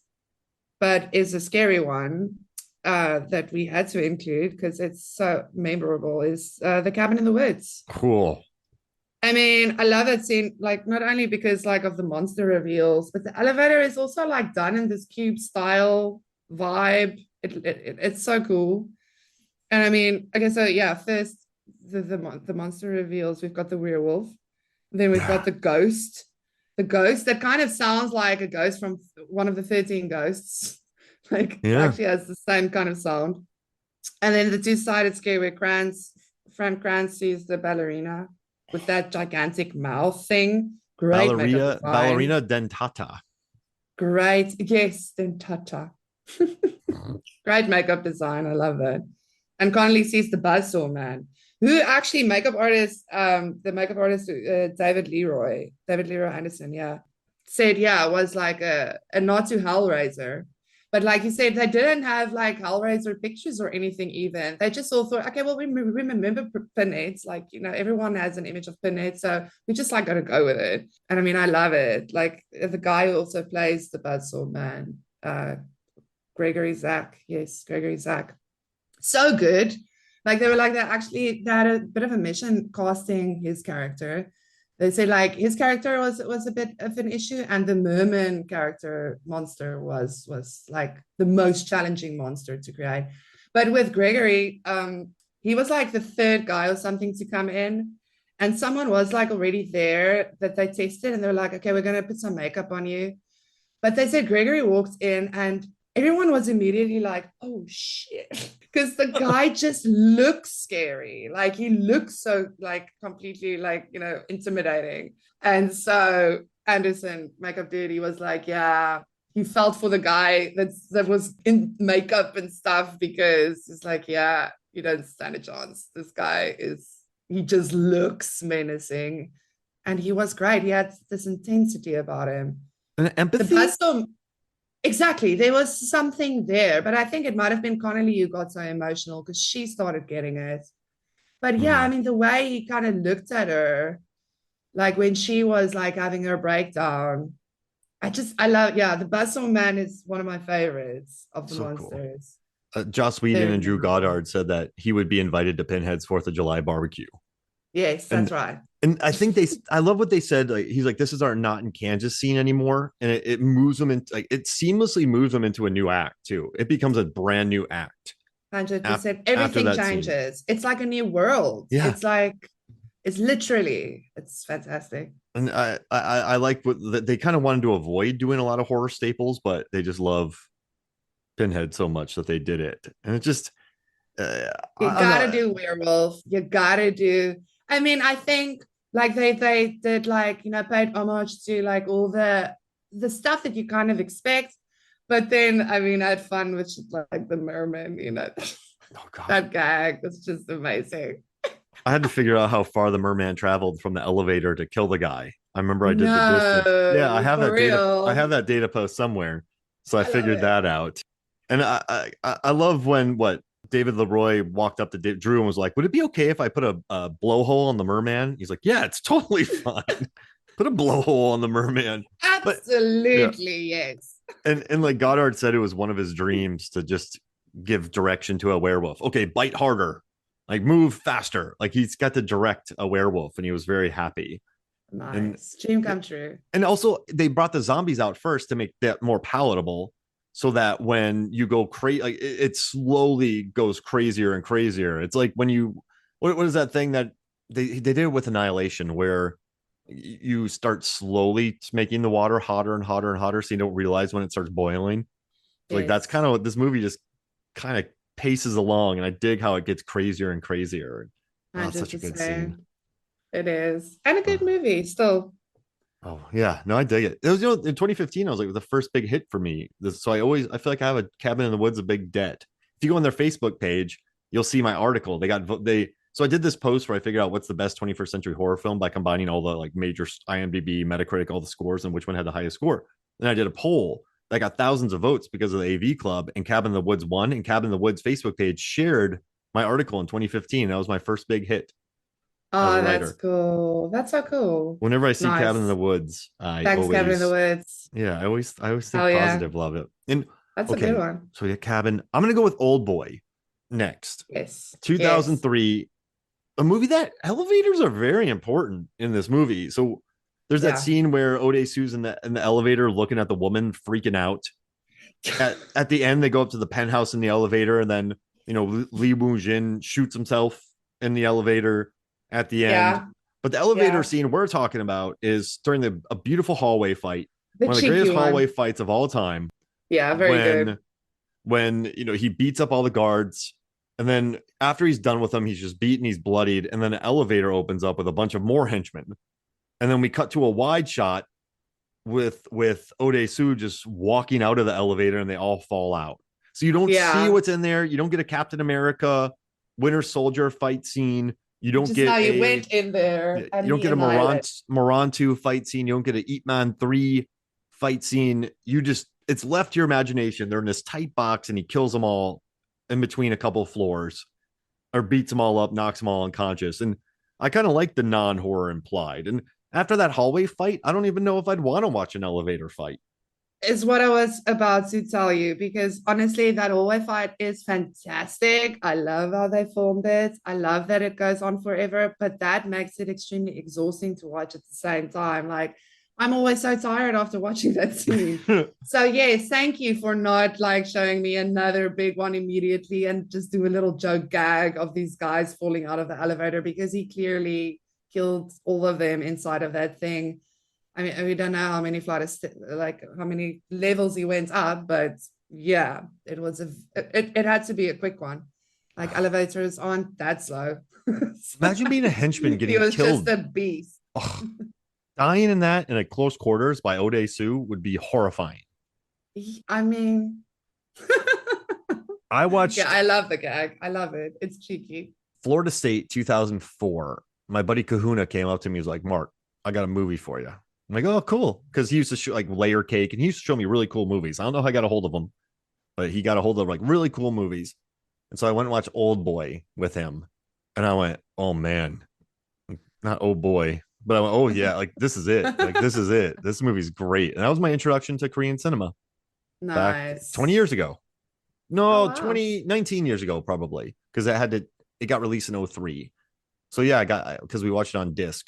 but is a scary one that we had to include because it's so memorable is The Cabin in the Woods. Cool. I mean, I love that scene, like not only because like of the monster reveals, but the elevator is also like done in this cube style vibe. It's so cool. And I mean, okay, so yeah, first the monster reveals. We've got the werewolf, then we've got Yeah. the ghost that kind of sounds like a ghost from one of the 13 ghosts. Like Yeah. actually has the same kind of sound. And then the two-sided scare where Frank Kranz sees the ballerina with that gigantic mouth thing. Great makeup design. Ballerina dentata. Great. Yes, then Tata. Great makeup design. I love that. And Connolly sees the buzzsaw man, who actually the makeup artist, David Leroy Anderson, yeah, said, yeah, it was like a nod to Hellraiser. But like you said, they didn't have like Hellraiser pictures or anything even. They just all thought, okay, well, we remember Pinheads. Like, everyone has an image of Pinhead. So we just like got to go with it. And I mean, I love it. Like the guy who also plays the Buzzsaw Man, Gregory Zach. Yes, Gregory Zach. So good. Like they were like that. Actually, they had a bit of a mission casting his character. They say like his character was a bit of an issue, and the merman character monster was like the most challenging monster to create. But with Gregory, he was like the third guy or something to come in. And someone was like already there that they tested and they were like, okay, we're going to put some makeup on you. But they said Gregory walked in and everyone was immediately like, oh shit. Because the guy just looks scary. Like he looks so like completely like, intimidating. And so Anderson, makeup dude, he was like, yeah, he felt for the guy that was in makeup and stuff because it's like, yeah, you don't stand a chance. This guy he just looks menacing. And he was great. He had this intensity about him. And The empathy. Buzzsaw, exactly. There was something there, but I think it might have been Connolly who got so emotional because she started getting it. But yeah, I Hmm. mean, the way he kind of looked at her, like when she was like having her breakdown, I love, yeah, the Buzzsaw Man is one of my favorites of the So cool. monsters. Joss Whedon Very and Drew memorable. Goddard said that he would be invited to Pinhead's Fourth of July barbecue, Yes, and that's right. I think I love what they said. Like he's like, this is our not in Kansas scene anymore, and it moves him into like it seamlessly moves him into a new act too. It becomes a brand new act 100%. after Everything that scene. changes. It's like a new world. Yeah, It's fantastic. and I like what they kind of wanted to avoid doing a lot of horror staples, but they just love Pinhead so much that they did it, and it just You I'm gotta not. do werewolf. You gotta do. I mean, I think like they did like paid homage to like all the stuff that you kind of expect, but then I mean I had fun with shit like the merman. Oh God, That gag was just amazing. I had to figure out how far the merman traveled from the elevator to kill the guy. I remember I did the distance. Yeah, I No, have for that data. I real. have that data post somewhere, so I I love figured it. that out. And I love when what David Leroy walked up to Drew and was like, "Would it be okay if I put a blowhole on the merman?" He's like, "Yeah, it's totally fine. Put a blowhole on the merman." But yeah, Absolutely, yes. and like Goddard said, it was one of his dreams to just give direction to a werewolf. Okay, bite harder, like move faster. Like he's got to direct a werewolf, and he was very happy. And Nice. Dream come true. and also they brought the zombies out first to make that more palatable, so that when you go crazy, like it slowly goes crazier and crazier. It's like when you what is that thing that they did it with Annihilation where you start slowly making the water hotter and hotter and hotter so you don't realize when it starts boiling. Like that's kind Yes, of what this movie just kind of paces along, and I dig how it gets crazier and crazier. Oh, it's such a good scene. 100%. It is. And a good Oh, movie still. oh yeah, no, I dig it. It was in 2015. I was like the first big hit for me. So I feel like I have a Cabin in the Woods a big debt. If you go on their Facebook page, you'll see my article. They so I did this post where I figured out what's the best 21st century horror film by combining all the like major IMDb, Metacritic, all the scores, and which one had the highest score. Then I did a poll that got thousands of votes because of the AV Club, and Cabin in the Woods won. And Cabin in the Woods Facebook page shared my article in 2015. That was my first big hit as a Oh, that's writer. cool. That's so cool. Whenever I see Cabin in the Nice. Woods, Thanks, Cabin in the Woods. I always think Hell yeah. positive, love it. And That's a good okay, one. so we got Cabin. I'm gonna go with Old Boy next. Yes. Yes. 2003, a movie that elevators are very important in this movie. So there's that Yeah. scene where Ode Sue's in the elevator looking at the woman freaking out. At the end, they go up to the penthouse in the elevator, and then Lee Woo Jin shoots himself in the elevator at the end. Yeah. But the elevator Yeah. scene we're talking about is during a beautiful hallway fight, The one of the cheeky greatest hallway one. fights of all time. Yeah. Very good. When he beats up all the guards, and then after he's done with them, he's just beaten, he's bloodied, and then the elevator opens up with a bunch of more henchmen, and then we cut to a wide shot with Odesu just walking out of the elevator, and they all fall out. So you don't see Yeah. what's in there. You don't get a Captain America Winter Soldier fight scene. You You don't just know get you a went in there you and don't he get a annihilated. Morantu fight scene. You don't get an Eat Man 3 fight scene. It's left to your imagination. They're in this tight box and he kills them all in between a couple of floors or beats them all up, knocks them all unconscious. And I kind of like the non-horror implied. And after that hallway fight, I don't even know if I'd want to watch an elevator fight. Is what I was about to tell you because honestly, that hallway fight is fantastic. I love how they filmed it. I love that it goes on forever, but that makes it extremely exhausting to watch at the same time. Like, I'm always so tired after watching that scene. So yes, thank you for not like showing me another big one immediately and just do a little joke gag of these guys falling out of the elevator because he clearly killed all of them inside of that thing. I mean, we don't know how many like how many levels he went up, but yeah, it had to be a quick one. Like elevators aren't that slow. Imagine being a henchman He getting was just killed. a beast. Ugh, dying in that in a close quarters by Ode Sue would be horrifying. I mean, I yeah, watched I love the gag. I love it. It's cheeky. Florida State 2004. My buddy Kahuna came up to me. He was like, Mark, I got a movie for you. I'm like, oh, cool. Because he used to show like Layer Cake and he used to show me really cool movies. I don't know how I got a hold of him, but he got a hold of like really cool movies. And so I went and watched Old Boy with him. And I went, oh man, not oh boy. But I went, oh yeah, like this is it. Like this is it. This movie's great. And that was my introduction to Korean cinema back 20 Nice. years ago. Oh No, wow. 19 years ago, probably. Because it got released in '03. So yeah, I got because we watched it on disc.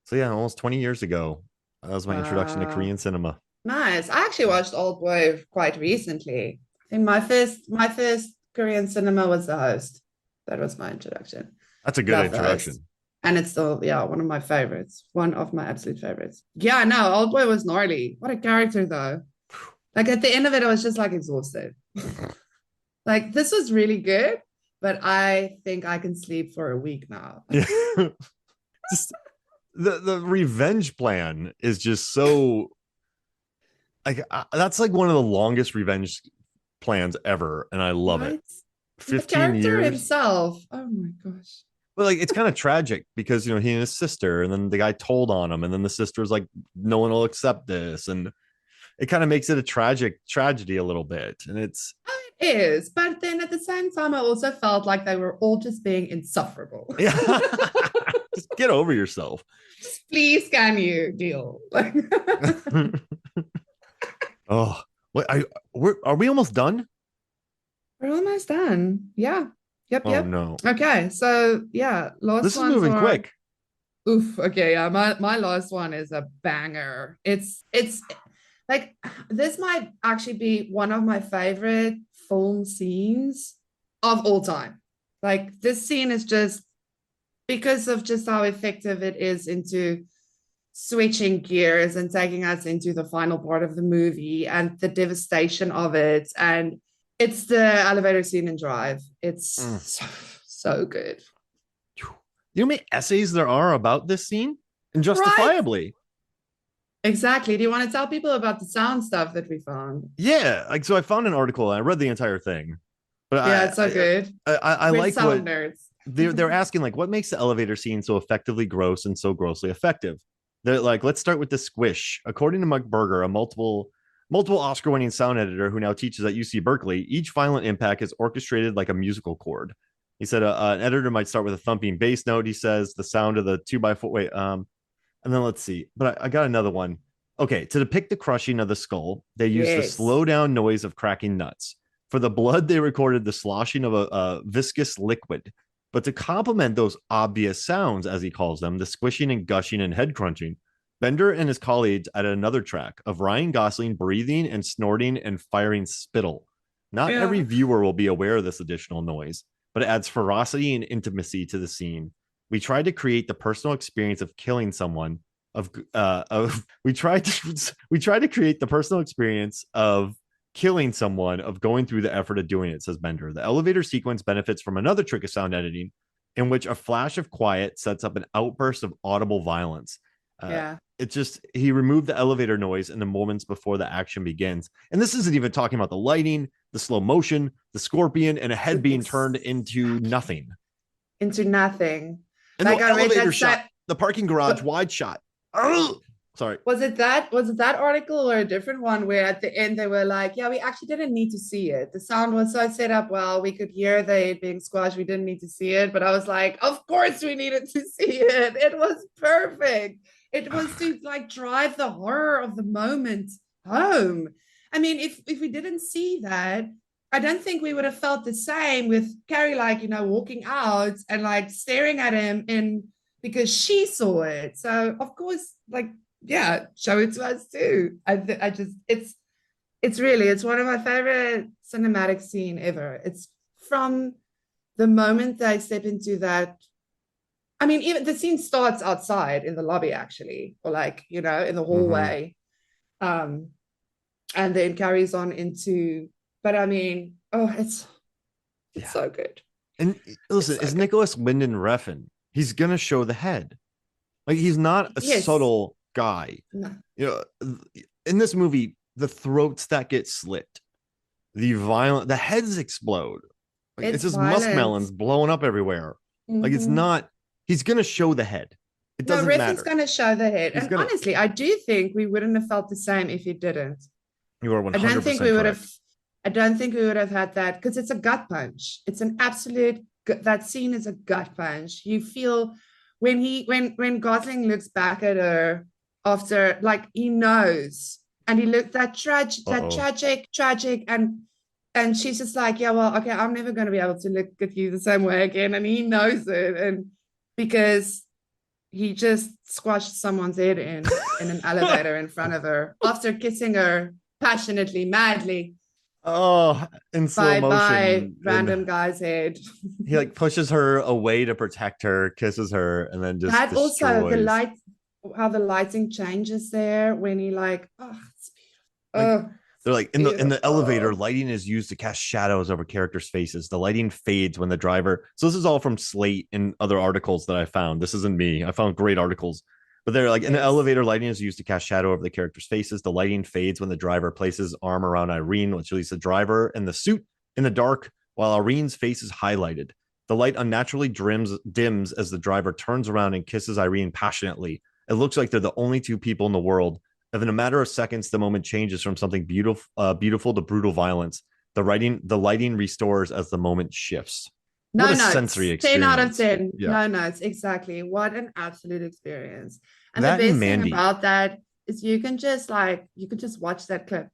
So yeah, almost 20 years ago. That was my introduction to Wow. Korean cinema. Nice. I actually watched Old Boy quite recently. I think my first Korean cinema was The Host. That was my introduction. That's a good Love The Host. introduction. And it's still, yeah, one of my favorites. One of my absolute favorites. Yeah, no, Old Boy was gnarly. What a character though. Like at the end of it, I was just like exhausted. Like this was really good, but I think I can sleep for a week now. Yeah. Just the revenge plan is just so like that's like one of the longest revenge plans ever, and I love it. Right? And the 15 character years. himself. Oh my gosh. But like it's kind of tragic because he and his sister, and then the guy told on him, and then the sister's like, no one will accept this, and it kind of makes it a tragedy a little bit. And it's Oh, it is. But then at the same time, I also felt like they were all just being insufferable. yeah. Just get over yourself. Just please can you deal? Like Oh, what are we almost done? we're almost done. Yeah. Yep, Oh yep. no. Okay. So yeah, last This is ones moving are quick. oof. Okay, yeah. My last one is a banger. It's like this might actually be one of my favorite film scenes of all time. Like this scene is just because of just how effective it is into switching gears and taking us into the final part of the movie and the devastation of it. And it's the elevator scene in Drive. It's Mm. so good. You know how many essays there are about this scene? And Right? justifiably. Exactly. Do you want to tell people about the sound stuff that we found? Yeah. Like so I found an article and I read the entire thing. But Yeah, it's so good. I We're like what sound nerds. they're asking like what makes the elevator scene so effectively gross and so grossly effective. They're like, let's start with the squish. According to Mike Berger, a multiple Oscar-winning sound editor who now teaches at UC Berkeley, each violent impact is orchestrated like a musical chord. He said an editor might start with a thumping bass note. He says the sound of the 2x4. Wait, and then let's see. But I got another one. Okay, to depict the crushing of the skull, they used the Yes. slow down noise of cracking nuts. For the blood, they recorded the sloshing of a viscous liquid. But to complement those obvious sounds, as he calls them, the squishing and gushing and head crunching, Bender and his colleagues added another track of Ryan Gosling breathing and snorting and firing spittle. Not every Yeah. viewer will be aware of this additional noise, but it adds ferocity and intimacy to the scene. We tried to create the personal experience of killing someone. Of we tried to create the personal experience of killing someone, of going through the effort of doing it, says Bender. The elevator sequence benefits from another trick of sound editing in which a flash of quiet sets up an outburst of audible violence. Yeah. It just, he removed the elevator noise in the moments before the action begins. And this isn't even talking about the lighting, the slow motion, the scorpion, and a head being turned into nothing. Into nothing. And the Like I read elevator that shot, the parking garage wide shot. Oh, sorry. Was it that article or a different one where at the end they were like, yeah, we actually didn't need to see it. The sound was so set up well, we could hear the being squashed. We didn't need to see it. But I was like, of course we needed to see it. It was perfect. It was to like drive the horror of the moment home. I mean, if we didn't see that, I don't think we would have felt the same with Carrie, like, walking out and like staring at him in because she saw it. So of course, like yeah, show it to us too. I just it's really it's one of my favorite cinematic scene ever. It's from the moment they step into that. I mean, even the scene starts outside in the lobby, actually, or like, in the Mm-hmm. hallway, um, and then carries on into. But I mean, oh, it's Yeah. so good. And It's listen, so is good. Nicholas Winden Refn? He's gonna show the head. Like he's not a Yes. subtle guy. No. You know, in this movie, the throats that get slit, the heads explode. Like it's It's just violent. muskmelons blowing up everywhere. Like it's Mm-hmm. not. He's gonna show the head. It No, doesn't Refn's matter. going to show the head. He's And gonna. honestly, I do think we wouldn't have felt the same if he didn't. You are one I don't hundred think we percent would have. correct. I don't think we would have had that because it's a gut punch. It's an absolute. That scene is a gut punch. You feel when Gosling looks back at her after, like, he knows, and he looked Uh that oh. tragic, and she's just like, yeah, well, okay, I'm never going to be able to look at you the same way again, and he knows it, and because he just squashed someone's head in an elevator in front of her after kissing her passionately, madly, Oh, in slow by motion, and random guy's head. he like pushes her away to protect her, kisses her, and then just That also the destroys. light, how the lighting changes there when he like, oh, it's Like beautiful. Oh, they're like in the elevator, beautiful. lighting is used to cast shadows over characters' faces. The lighting fades when the driver. So this is all from Slate and other articles that I found. This isn't me. I found great articles. But they're like in the Yes. elevator, lighting is used to cast shadow over the characters' faces. The lighting fades when the driver places his arm around Irene, which leaves the driver in the suit in the dark, while Irene's face is highlighted. The light unnaturally dims as the driver turns around and kisses Irene passionately. It looks like they're the only two people in the world. If in a matter of seconds the moment changes from something beautiful to brutal violence, the lighting restores as the moment shifts. What No a sensory notes. 10 out of experience! 10. Yeah, No notes. Exactly. What an absolute experience. And the that and best thing Mandy. about that is you can just watch that clip.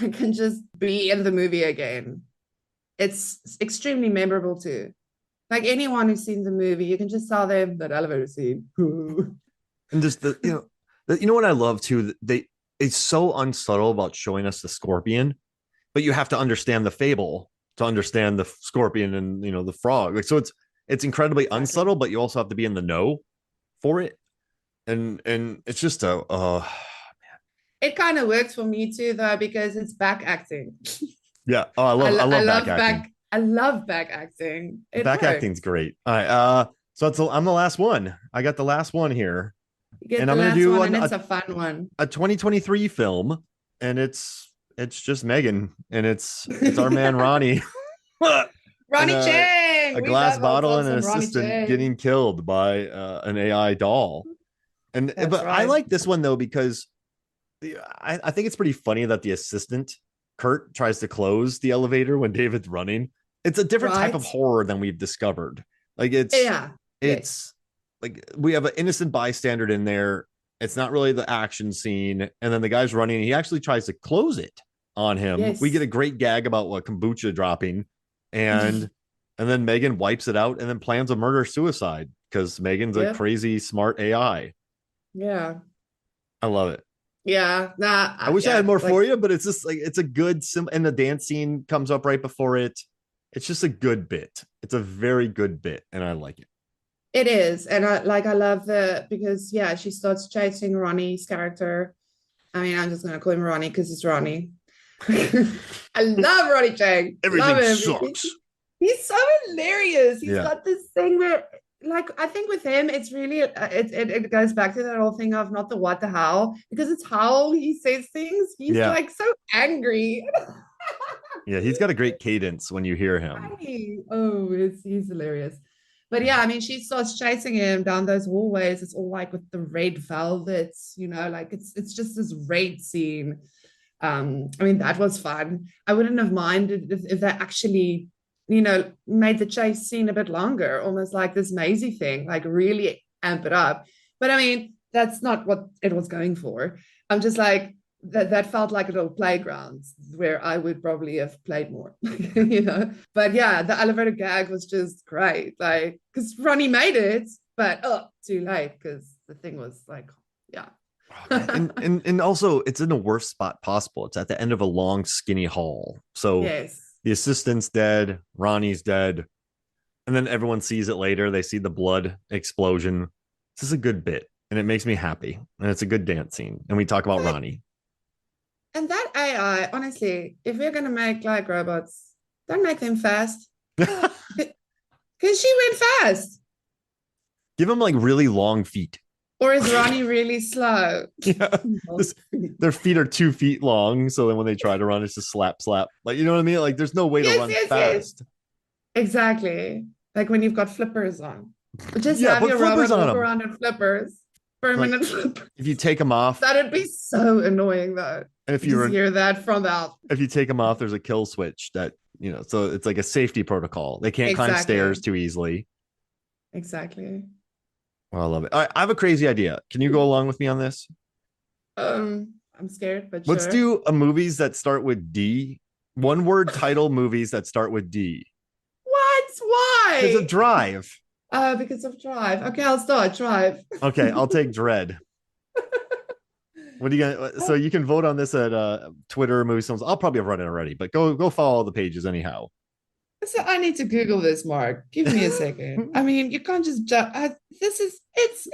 You can just be in the movie again. It's extremely memorable too. Like anyone who's seen the movie, you can just tell them that elevator scene. And just you know what I love too. They it's so unsubtle about showing us the scorpion, but you have to understand the fable to understand the scorpion and the frog. Like so, it's incredibly Exactly. unsubtle, but you also have to be in the know for it. And it's just a It kind of works for me too, though, because it's back acting. yeah. Oh, I I love back love acting. back. I love back acting. It Back acting's works. great. All right. So I'm the last one. I got the last one here, You get and the I'm gonna last do one, and it's a fun one. a 2023 film, and it's just Megan, and it's our man Ronnie, and Ronnie a Chang. We glass love bottle and ourselves an some Ronnie assistant Chang. getting killed by an AI doll. And That's but I right. like this one though because I think it's pretty funny that the assistant Kurt tries to close the elevator when David's running. It's a different type Right? of horror than we've discovered. Like Yeah. Yes. it's like we have an innocent bystander in there. It's not really the action scene, and then the guy's running. And he actually tries to close it on him. We get Yes. a great gag about what kombucha dropping, and and then Megan wipes it out and then plans a murder suicide because Megan's a Yep. crazy smart AI. Yeah. I love it. Yeah. Nah. I wish I had Yeah. more for Like you, but it's just like it's a good sim, and the dance scene comes up right before it. It's just a good bit. It's a very good bit, and I like it. it is, and I love the because yeah, she starts chasing Ronnie's character. I mean, I'm just gonna call him Ronnie because it's Ronnie. I love Ronnie Chang. Love Everything him. sucks. He's so hilarious. He's Yeah, got this thing where, like, I think with him, it's really it goes back to that whole thing of not the what the how, because it's how he says things. He's yeah, like so angry. yeah. He's got a great cadence when you hear him. Oh, he's hilarious. But yeah, I mean, she starts chasing him down those hallways. It's all like with the red velvets, like it's just this red scene. I mean, that was fun. I wouldn't have minded if they actually, made the chase scene a bit longer, almost like this mazy thing, like really amp it up. But I mean, that's not what it was going for. I'm just like, that felt like a little playground where I would probably have played more, But yeah, the elevator gag was just great, because Ronnie made it, but too late because the thing was like, yeah. Oh, man. And also it's in the worst spot possible. It's at the end of a long, skinny hall. So Yes. the assistant's dead, Ronnie's dead, and then everyone sees it later. They see the blood explosion. This is a good bit, and it makes me happy. And it's a good dance scene. And we talk about But Ronnie. and that AI, honestly, if we're gonna make like robots, don't make them fast. Because she went fast. Give him like really long feet. Or is Ronnie really slow? Yeah. This, their feet are 2 feet long. So then when they try to run, it's just slap, slap. Like, you know what I mean? Like, there's no way to Yes, run yes, yes. fast. Exactly. Like when you've got flippers on. Just Yeah, have put your flippers robot on walk them. around in flippers. Like, Permanent flippers. if you take them off, That would be so annoying though. and if You just you're hear that from out. if you take them off, there's a kill switch that, so it's like a safety protocol. They can't climb stairs Exactly. too easily. Exactly. Oh, I love it. All right, I have a crazy idea. Can you go along with me on this? I'm scared, but Let's sure. do a movies that start with D. One word title movies that start with D. What? Because of Why? Drive. Because of Drive. Okay, I'll start Drive. Okay, I'll take Dread. What are you gonna? So you can vote on this at Twitter, Movie Films. I'll probably have run it already, but go follow all the pages anyhow. So I need to Google this, Mark. Give me a second. I mean, you can't just jump. This is it's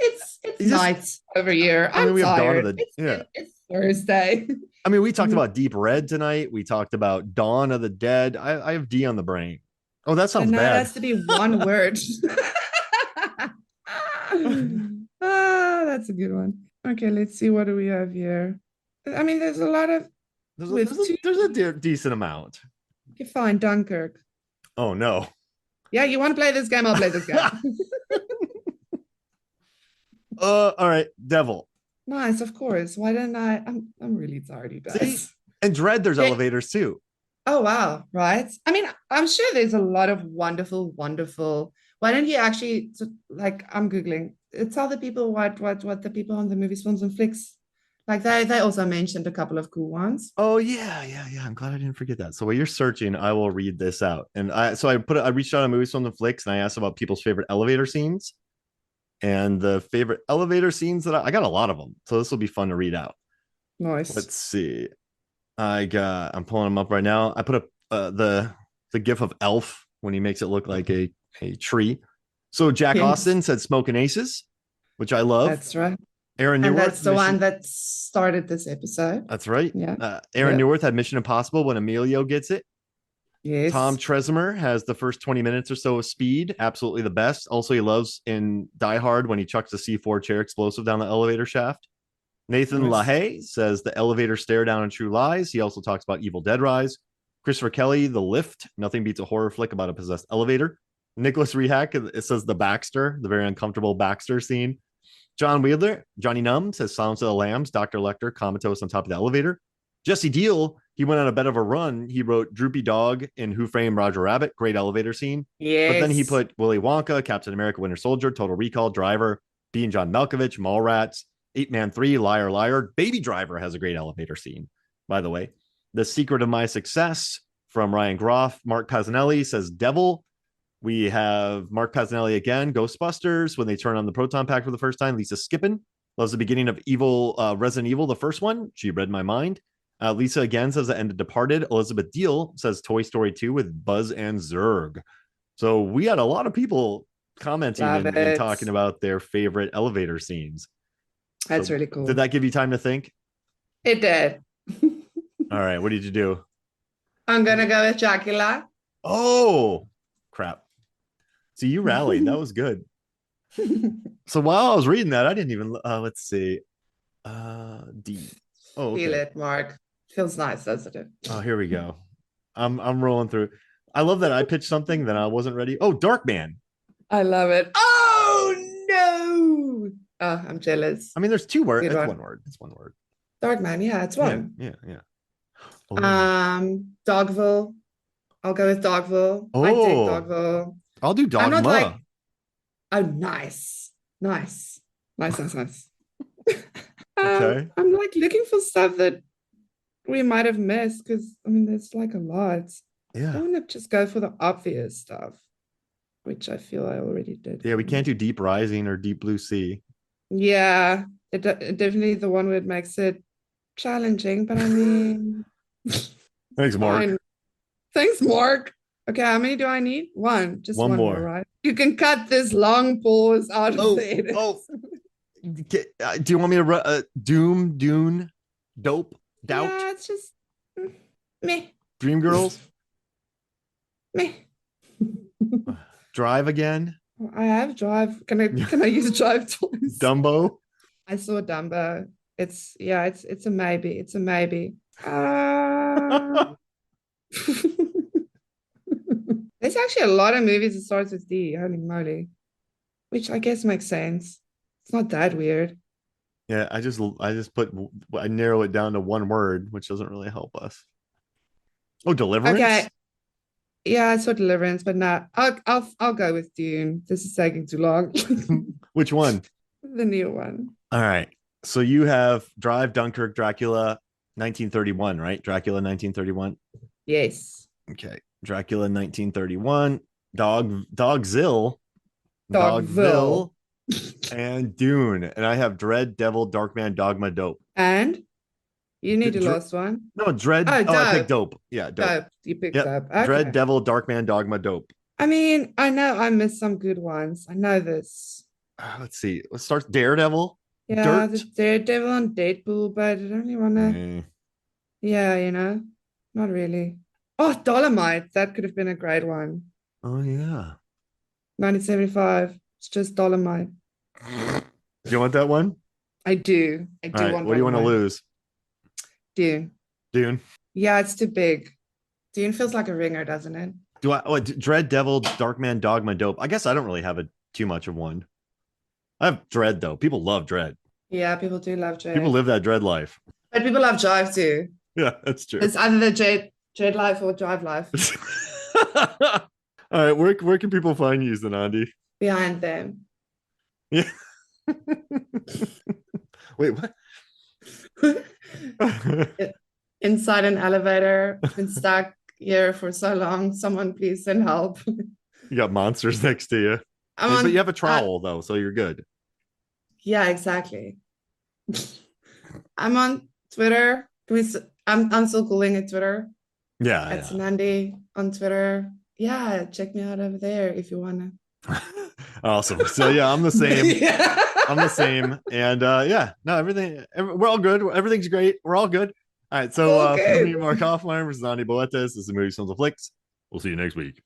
You just, night over here. I mean, I'm we have Dawn of tired. the, yeah. It's Thursday. I mean, we talked about Deep Red tonight. We talked about Dawn of the Dead. I have D on the brain. Oh, that I sounds know it bad. has to be one word. That's a good one. Okay, let's see. What do we have here? I mean, there's a lot of There's a, there's with a, two. there's a decent amount. Okay, fine, Dunkirk. Oh no. Yeah, you want to play this game? I'll play this game. All right, Devil. Nice, of course. Why didn't I? I'm really tired, you See, guys. and Dread. There's Okay. elevators too. Oh wow, right. I mean, I'm sure there's a lot of wonderful, wonderful. Why don't you actually like I'm Googling. Tell the people what the people on the movies, films, and flicks like they also mentioned a couple of cool ones. Oh yeah. I'm glad I didn't forget that. So while you're searching, I will read this out. And I reached out on movies from the flicks and I asked about people's favorite elevator scenes. And the favorite elevator scenes that I got a lot of them. So this will be fun to read out. Nice. Let's see. I'm pulling them up right now. I put up the gif of Elf when he makes it look like a tree. So Jack Yes, Austin said Smoking Aces, which I love. that's right. Aaron And Newworth, that's the one that started this episode. That's right. Yeah. Aaron Yeah. Newworth had Mission Impossible when Emilio gets it. Tom Yes. Tresmer has the first 20 minutes or so of Speed, absolutely the best. Also, he loves in Die Hard when he chucks a C4 chair explosive down the elevator shaft. Nathan Nice. LaHaye says the elevator stare down in True Lies. He also talks about Evil Dead Rise. Christopher Kelly, The Lift. Nothing beats a horror flick about a possessed elevator. Nicholas Rehack, it says the Baxter, the very uncomfortable Baxter scene. John Wheeler, Johnny Numb says Silence of the Lambs, Dr. Lecter, comatose on top of the elevator. Jesse Deal, he went on a bit of a run. He wrote Droopy Dog in Who Framed Roger Rabbit, great elevator scene. But then he Yes. put Willy Wonka, Captain America, Winter Soldier, Total Recall, Driver, Being John Malkovich, Mallrats, 8 Man 3, Liar Liar. Baby Driver has a great elevator scene, by the way. The Secret of My Success from Ryan Groff. Mark Pazinelli says Devil. We have Mark Pazinelli again, Ghostbusters, when they turn on the proton pack for the first time. Lisa Skippin loves the beginning of Resident Evil, the first one. She read my mind. Lisa again says the end of Departed. Elizabeth Deal says Toy Story 2 with Buzz and Zurg. So we had a lot of people commenting Love and it. talking about their favorite elevator scenes. That's So really did cool. that give you time to think? It did. All right, what did you do? I'm gonna go with Dracula. Oh, crap. See, you rallied. That was good. So while I was reading that, I didn't even let's see. D. Oh, Feel okay. it, Mark. Feels nice, doesn't it? Oh, here we go. I'm rolling through. I love that I pitched something that I wasn't ready. Oh, Darkman. I love it. Oh no! Oh, I'm jealous. I mean, there's two words. Good It's one. one word. It's one word. Dark Man, yeah, it's Yeah, one. yeah. Oh, Dogville. I'll go with Dogville. I dig oh, Dogville. I'll do I'm not like, Dogma. oh, nice. Nice. Nice, nice, nice. Okay. I'm like looking for stuff that we might have missed because I mean there's like a lot. I Yeah. don't want to just go for the obvious stuff, which I feel I already did. Yeah, we can't do Deep Rising or Deep Blue Sea. Yeah, definitely the one where it makes it challenging, but I mean, Thanks, Mark. fine. Thanks, Mark. Okay, how many do I need? One, just One one more, more. right? You can cut this long pause out of the Oh, edit. oh. Do you want me to Doom, Dune, Dope, Doubt, Yeah, it's just meh, Dream Girls, meh. Drive Again, I have Drive. Can I use Drive twice? Dumbo? I saw Dumbo. It's a maybe. It's a maybe. Uh... There's actually a lot of movies that starts with D. Holy moly. Which I guess makes sense. It's not that weird. Yeah, I narrow it down to one word, which doesn't really help us. Oh, Okay. Deliverance? Yeah, I saw Deliverance, but no, I'll go with Dune. This is taking too long. Which one? The new one. All right. So you have Drive, Dunkirk, Dracula, 1931, right? Dracula 1931. Yes. Okay. Dracula 1931, Dogzilla, Dogville. Dogville, and Dune. And I have Dread, Devil, Darkman, Dogma, Dope. And you need the Dr- last one. no, Dread. Oh, Oh, I picked dope. Dope. Yeah, Dope. Dope. You picked Yep. up. Dread, Okay. Devil, Darkman, Dogma, Dope. I mean, I know I missed some good ones. I know this. Let's see. Let's start Daredevil, Yeah, the Dirt. Daredevil and Deadpool, but I don't really want to. Mm. Yeah, not really. Oh, Dolomite. That could have been a great one. Oh, yeah. 1975. It's just Dolomite. Do you want that one? I do. I All do right. want What do you want to Dolomite. lose? Dune. Dune. Yeah, it's too big. Dune feels like a ringer, doesn't it? Do I? Oh, Dread, Devil, Darkman, Dogma, Dope. I guess I don't really have too much of one. I have Dread though. People love Dread. Yeah, people do love People Dread. live that Dread life. But people love Drive too. Yeah, that's true. It's either the Dread life or Drive life. All right, where can people find you, Zanandi? Behind them. Yeah. Wait, what? Inside an elevator. Been stuck here for so long. Someone please send help. You got monsters next to you. I'm But you on have a trowel though, so you're good. yeah, exactly. I'm on Twitter. I'm still calling it Twitter. Yeah, At yeah. Zanandi on Twitter. Yeah, check me out over there if you wanna. Awesome. So yeah, I'm the same. Yeah. I'm the same. And yeah, no, we're all good. Everything's great. We're all good. All right. So for Okay. me, Mark Hoffmeyer, Zanandi Boetes, this is the Movie Sons of Flicks. We'll see you next week.